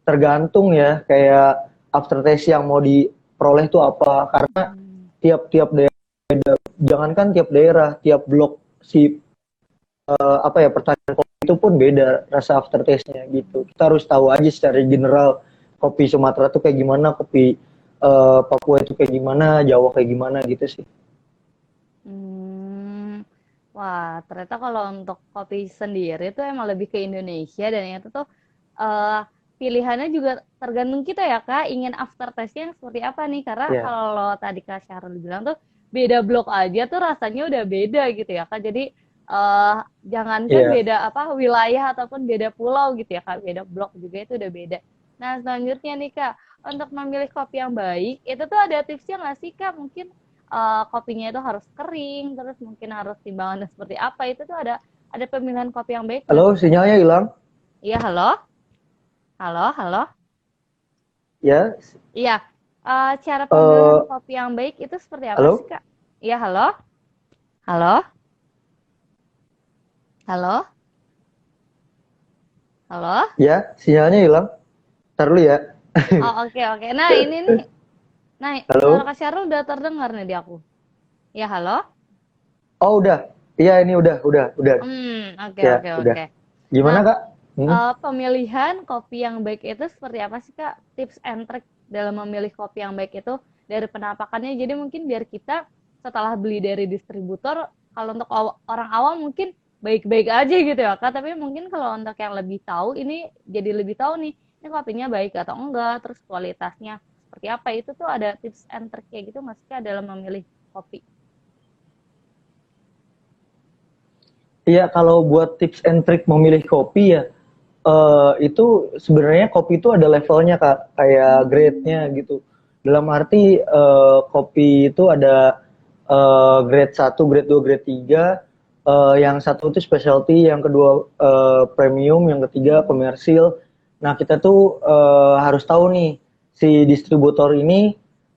tergantung ya kayak aftertaste yang mau diperoleh itu apa, karena Hmm. tiap-tiap daerah, jangankan tiap daerah, tiap blok si apa ya pertanian kopi itu pun beda rasa aftertaste-nya gitu. Kita harus tahu aja secara general kopi Sumatera tuh kayak gimana, kopi Papua itu kayak gimana, Jawa kayak gimana gitu sih. Hmm. Wah, ternyata kalau untuk kopi sendiri itu emang lebih ke Indonesia dan itu tuh eh, pilihannya juga tergantung kita ya Kak, ingin aftertaste-nya yang seperti apa nih? Karena Ya, kalau tadi Kak Syahrul bilang tuh beda blok aja tuh rasanya udah beda gitu ya Kak. Jadi eh jangankan iya. beda apa wilayah ataupun beda pulau gitu ya Kak, beda blok juga itu udah beda. Nah, selanjutnya nih Kak, untuk memilih kopi yang baik, itu tuh ada tipsnya nggak sih Kak? Mungkin kopinya itu harus kering, terus mungkin harus timbangannya seperti apa, itu tuh ada pemilihan kopi yang baik nggak Halo, sih, Kak? sinyalnya hilang. Iya, halo? Halo, halo? Ya, Iya, cara pemilihan eh kopi yang baik itu seperti apa sih, halo. Kak? Iya, halo? Halo? Halo? Halo? Ya, sinyalnya hilang. Ntar dulu ya. Oh, oke, oke. Nah, ini nih, nah, suara Halo. Kak Syarul udah terdengar nih di aku. Ya, halo? Oh, udah. Iya, ini udah. Oke, Ya, oke, udah. oke. Gimana, Nah, Kak? pemilihan kopi yang baik itu seperti apa sih, Kak? Tips and trick dalam memilih kopi yang baik itu dari penampakannya. Jadi mungkin biar kita setelah beli dari distributor, kalau untuk orang awam mungkin baik-baik aja gitu ya, Kak. Tapi mungkin kalau untuk yang lebih tahu, ini jadi lebih tahu nih, ini kopinya baik atau enggak, terus kualitasnya seperti apa. Itu tuh ada tips and trick kayak gitu nggak sih, Kak, dalam memilih kopi? Iya, kalau buat tips and trick memilih kopi ya, itu sebenarnya kopi itu ada levelnya Kak, kayak grade-nya gitu. Dalam arti kopi itu ada grade 1, grade 2, grade 3. Yang satu itu specialty, yang kedua premium, yang ketiga komersil. Nah, kita tuh harus tahu nih si distributor ini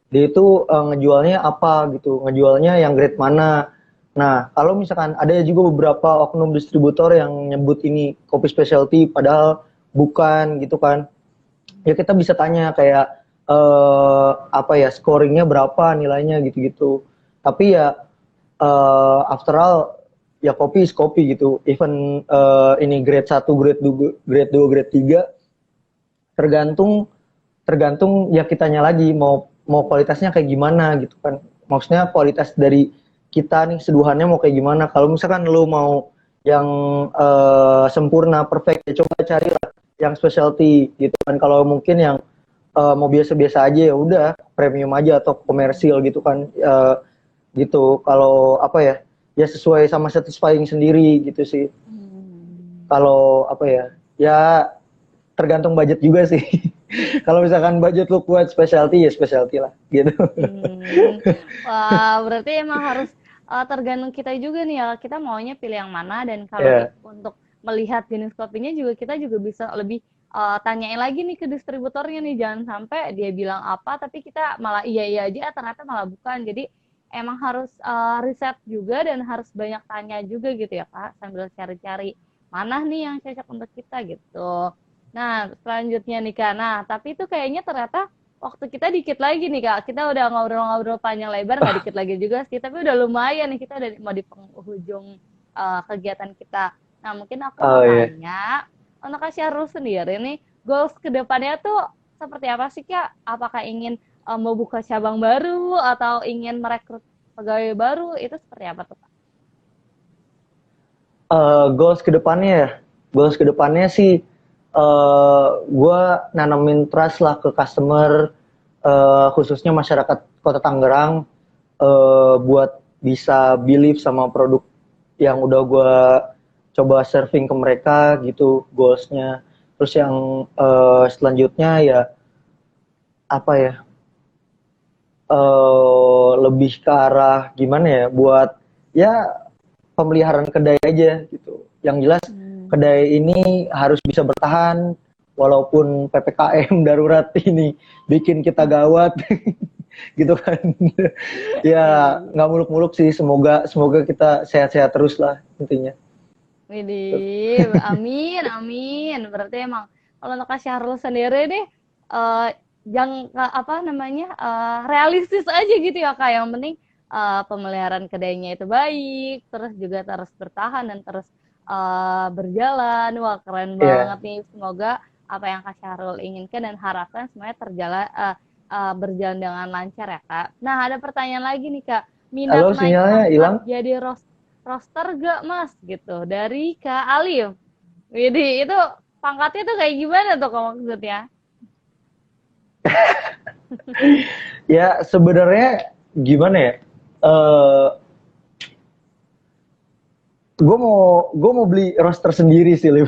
dia itu ngejualnya apa gitu, ngejualnya yang grade mana. Nah, kalau misalkan ada juga beberapa oknum distributor yang nyebut ini kopi specialty padahal bukan gitu kan. Ya kita bisa tanya kayak apa ya scoringnya berapa nilainya gitu-gitu. Tapi ya after all ya kopi is kopi gitu. Even ini grade 1, grade 2, grade 2, grade 3 tergantung tergantung ya kitanya lagi mau kualitasnya kayak gimana gitu kan. Maksudnya kualitas dari kita nih seduhannya mau kayak gimana. Kalau misalkan lu mau yang sempurna perfect ya coba carilah yang specialty gitu kan. Kalau mungkin yang mau biasa-biasa aja ya udah premium aja atau komersil gitu kan. Gitu kalau apa ya ya sesuai sama satisfying sendiri gitu sih. Kalau apa ya ya tergantung budget juga sih. Kalau misalkan budget lu kuat specialty ya specialty lah gitu. Wah, berarti emang harus tergantung kita juga nih ya. Kita maunya pilih yang mana dan kalau Ya, untuk melihat jenis kopinya juga kita juga bisa lebih tanyain lagi nih ke distributornya nih. Jangan sampai dia bilang apa tapi kita malah iya aja ternyata malah bukan. Jadi emang harus riset juga dan harus banyak tanya juga gitu ya Kak sambil cari-cari mana nih yang cocok untuk kita gitu. Nah, selanjutnya nih Kak. Nah, tapi itu kayaknya ternyata waktu kita dikit lagi nih Kak. Kita udah ngobrol-ngobrol panjang lebar, nggak dikit lagi juga sih. Tapi udah lumayan nih, kita udah mau di penghujung kegiatan kita. Nah, mungkin aku mau oh iya. tanya, untuk Kak Syahrul sendiri nih, goals ke depannya tuh seperti apa sih Kak? Apakah ingin mau buka cabang baru atau ingin merekrut pegawai baru? Itu seperti apa tuh Kak? Goals kedepannya ya, goals kedepannya sih gue nanamin trust lah ke customer, khususnya masyarakat Kota Tangerang, buat bisa believe sama produk yang udah gue coba serving ke mereka gitu goalsnya. Terus yang selanjutnya ya apa ya, lebih ke arah gimana ya buat ya pemeliharaan kedai aja gitu. Yang jelas kedai ini harus bisa bertahan walaupun PPKM darurat ini bikin kita gawat gitu kan. Ya nggak muluk-muluk sih, semoga semoga kita sehat-sehat terus lah intinya. Widih, amin, amin. Berarti emang kalau untuk Kak Syahrul sendiri nih, eh jangka apa namanya realistis aja gitu ya Kak. Yang penting pemeliharaan kedainya itu baik, terus juga terus bertahan dan terus berjalan. Wah keren Iya. banget nih. Semoga apa yang Kak Syahrul inginkan dan harapkan semuanya berjalan dengan lancar ya Kak. Nah ada pertanyaan lagi nih Kak. Minat Halo, naik sinyalnya pangkat hilang. jadi roster gak mas gitu dari Kak Alif. Widih itu pangkatnya tuh kayak gimana tuh Kak maksudnya? Ya sebenarnya gimana ya? Eh gue mau beli roster sendiri sih, Lip.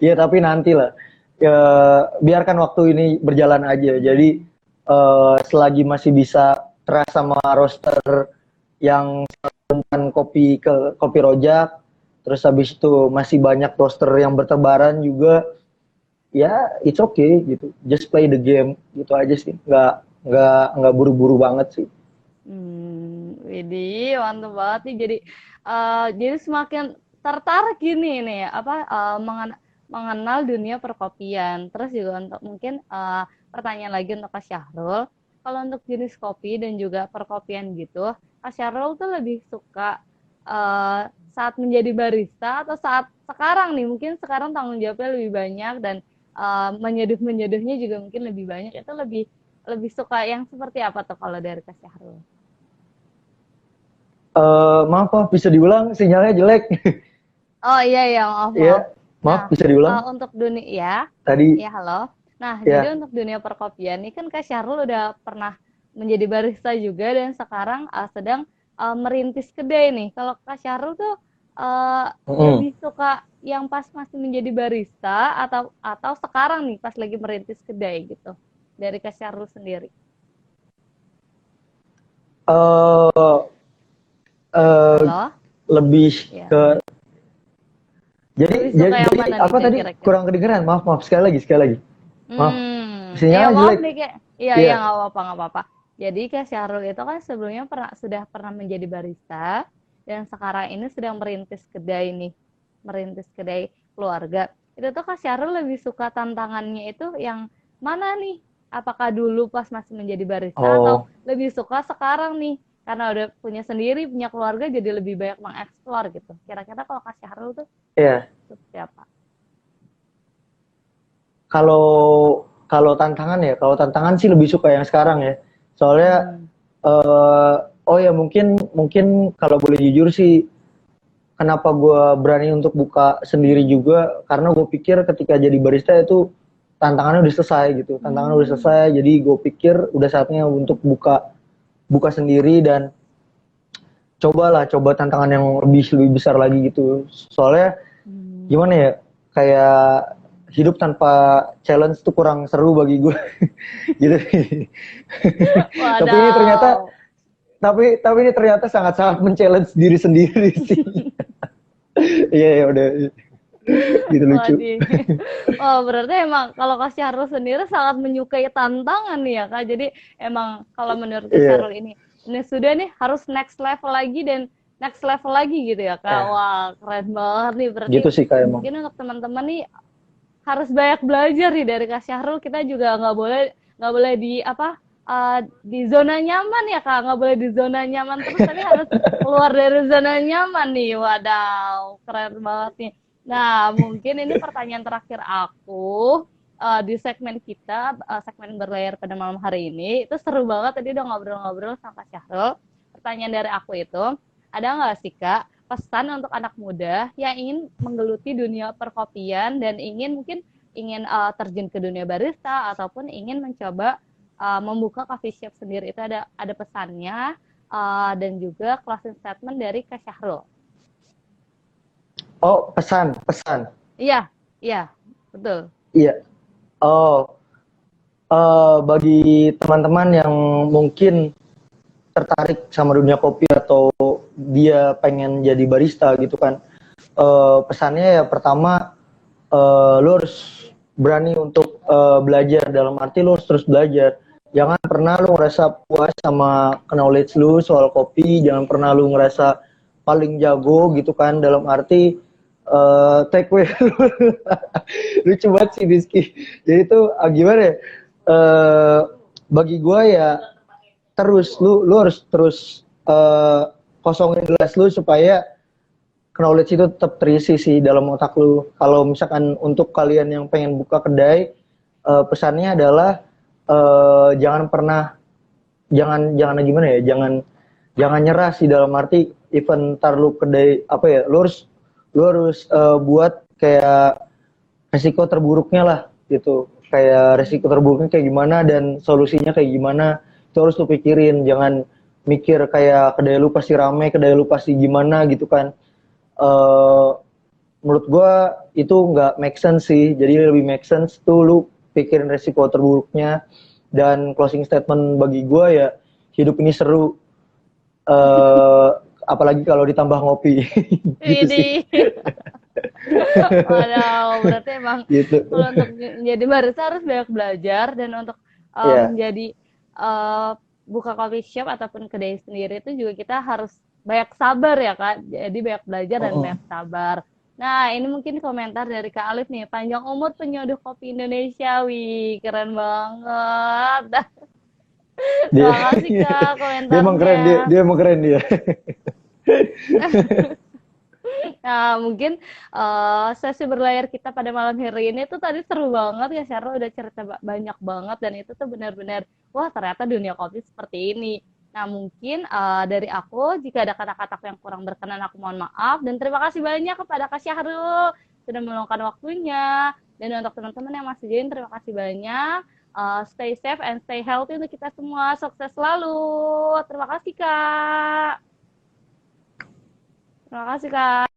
Ya tapi nanti lah. Ya, biarkan waktu ini berjalan aja. Jadi selagi masih bisa trust sama roster yang tentang kopi ke kopi rojak, terus habis itu masih banyak roster yang bertebaran juga, ya it's okay gitu. Just play the game gitu aja sih. Nggak buru-buru banget sih. Widih mantep banget nih. Jadi semakin tertarik gini nih apa mengenal dunia perkopian. Terus juga untuk mungkin pertanyaan lagi untuk Kak Syahrul. Kalau untuk jenis kopi dan juga perkopian gitu, Kak Syahrul tuh lebih suka saat menjadi barista atau saat sekarang nih? Mungkin sekarang tanggung jawabnya lebih banyak dan menyeduh-menyeduhnya juga mungkin lebih banyak. Itu lebih lebih suka yang seperti apa tuh kalau dari Kak Syahrul? Maaf Pak, bisa diulang sinyalnya jelek. Oh iya ya maaf Iya, maaf. maaf Nah bisa diulang. untuk dunia ya Tadi ya halo. Nah jadi ya. untuk dunia perkopian ini kan Kak Syahrul udah pernah menjadi barista juga dan sekarang sedang merintis kedai nih. Kalau Kak Syahrul tuh Mm-mm. lebih suka yang pas masih menjadi barista atau sekarang nih pas lagi merintis kedai gitu? Dari Kak Syahrul sendiri. eh eh, Halo? lebih Ya. ke jadi Lebih jadi, suka yang jadi mana nih apa Kak tadi kira-kira? kurang kedengeran, maaf maaf, sekali lagi maaf, Iya sinyalnya maaf jelek. nih Kak. Iya iya Iya. nggak apa-apa nggak apa-apa. Jadi Kak Syahrul itu kan sebelumnya sudah pernah menjadi barista dan sekarang ini sedang merintis kedai keluarga. Itu tuh Kak Syahrul lebih suka tantangannya itu yang mana nih? Apakah dulu pas masih menjadi barista atau Oh, lebih suka sekarang nih? Karena udah punya sendiri, punya keluarga jadi lebih banyak mengeksplor gitu. Kira-kira kalau Kak Syahrul tuh iya. seperti apa? Kalau kalau tantangan sih lebih suka yang sekarang ya. Soalnya Hmm. eh oh ya, mungkin mungkin kalau boleh jujur sih, kenapa gue berani untuk buka sendiri juga karena gue pikir ketika jadi barista itu tantangannya udah selesai gitu. Tantangannya udah Hmm. selesai, jadi gue pikir udah saatnya untuk buka buka sendiri dan coba tantangan yang lebih lebih besar lagi gitu. Soalnya Hmm. gimana ya, kayak hidup tanpa challenge tuh kurang seru bagi gue gitu. tapi ini ternyata Wadaw. tapi ini ternyata sangat sangat men-challenge diri sendiri sih. Iya ya udah gitu, lucu. Waduh. Oh, berarti emang kalau Kak Syahrul sendiri sangat menyukai tantangan nih ya, Kak. Jadi emang kalau menurut Kak Iya. Syahrul ini sudah nih harus next level lagi dan next level lagi gitu ya, Kak. Ya, Wah, keren banget nih. Berarti gitu sih Kak emang. mungkin untuk teman-teman nih harus banyak belajar nih dari Kak Syahrul. Kita juga nggak boleh di apa di zona nyaman ya Kak, nggak boleh di zona nyaman terus, tapi harus keluar dari zona nyaman nih. Wadaw, keren banget nih. Nah, mungkin ini pertanyaan terakhir aku di segmen kita, segmen berlayar pada malam hari ini. Itu seru banget tadi udah ngobrol-ngobrol sama Kak Syahrul. Pertanyaan dari aku itu, ada nggak sih Kak pesan untuk anak muda yang ingin menggeluti dunia perkopian dan ingin terjun ke dunia barista ataupun ingin mencoba membuka coffee shop sendiri, itu ada pesannya dan juga closing statement dari Kak Syahrul. Oh, pesan pesan. Iya, iya, betul. Iya. Oh, bagi teman-teman yang mungkin tertarik sama dunia kopi atau dia pengen jadi barista gitu kan, pesannya ya pertama, lu harus berani untuk belajar, dalam arti lu harus terus belajar. Jangan pernah lu ngerasa puas sama knowledge lu soal kopi, jangan pernah lu ngerasa paling jago gitu kan, dalam arti take away. Lucu banget sih Rizky. Jadi itu gimana ya, bagi gue ya, terus lu harus terus kosongin gelas lu supaya knowledge itu tetap terisi sih dalam otak lu. Kalau misalkan untuk kalian yang pengen buka kedai, pesannya adalah jangan pernah, jangan gimana ya, jangan jangan nyerah sih, dalam arti even ntar lu kedai apa ya, lu harus buat kayak resiko terburuknya lah gitu, kayak resiko terburuknya kayak gimana dan solusinya kayak gimana, itu harus lu pikirin. Jangan mikir kayak kedai lu pasti rame, kedai lu pasti gimana gitu kan. eh Menurut gua itu nggak make sense sih, jadi lebih make sense tuh lu pikirin resiko terburuknya. Dan closing statement bagi gua ya, hidup ini seru, eh apalagi kalau ditambah ngopi. Gitu sih. Ini, waduh, berarti emang Gitu. kalau untuk menjadi barista harus banyak belajar dan untuk Ya. menjadi eh, buka coffee shop ataupun kedai sendiri itu juga kita harus banyak sabar ya Kak. Jadi banyak belajar dan Mm-mm. banyak sabar. Nah, ini mungkin komentar dari Kak Alif nih. Panjang umur penyeduh kopi Indonesia. Wih, keren banget. Dia Terima kasih Kak dia emang keren, dia komentarnya. dia emang keren dia. Nah, mungkin sesi berlayar kita pada malam hari ini tuh tadi seru banget ya, Syarul udah cerita banyak banget dan itu tuh benar-benar wah ternyata dunia kopi seperti ini. Nah, mungkin dari aku jika ada kata-kata yang kurang berkenan aku mohon maaf dan terima kasih banyak kepada Kak Syahrul sudah meluangkan waktunya dan untuk teman-teman yang masih join terima kasih banyak. Stay safe and stay healthy untuk kita semua. Sukses selalu. Terima kasih Kak. Terima kasih Kak.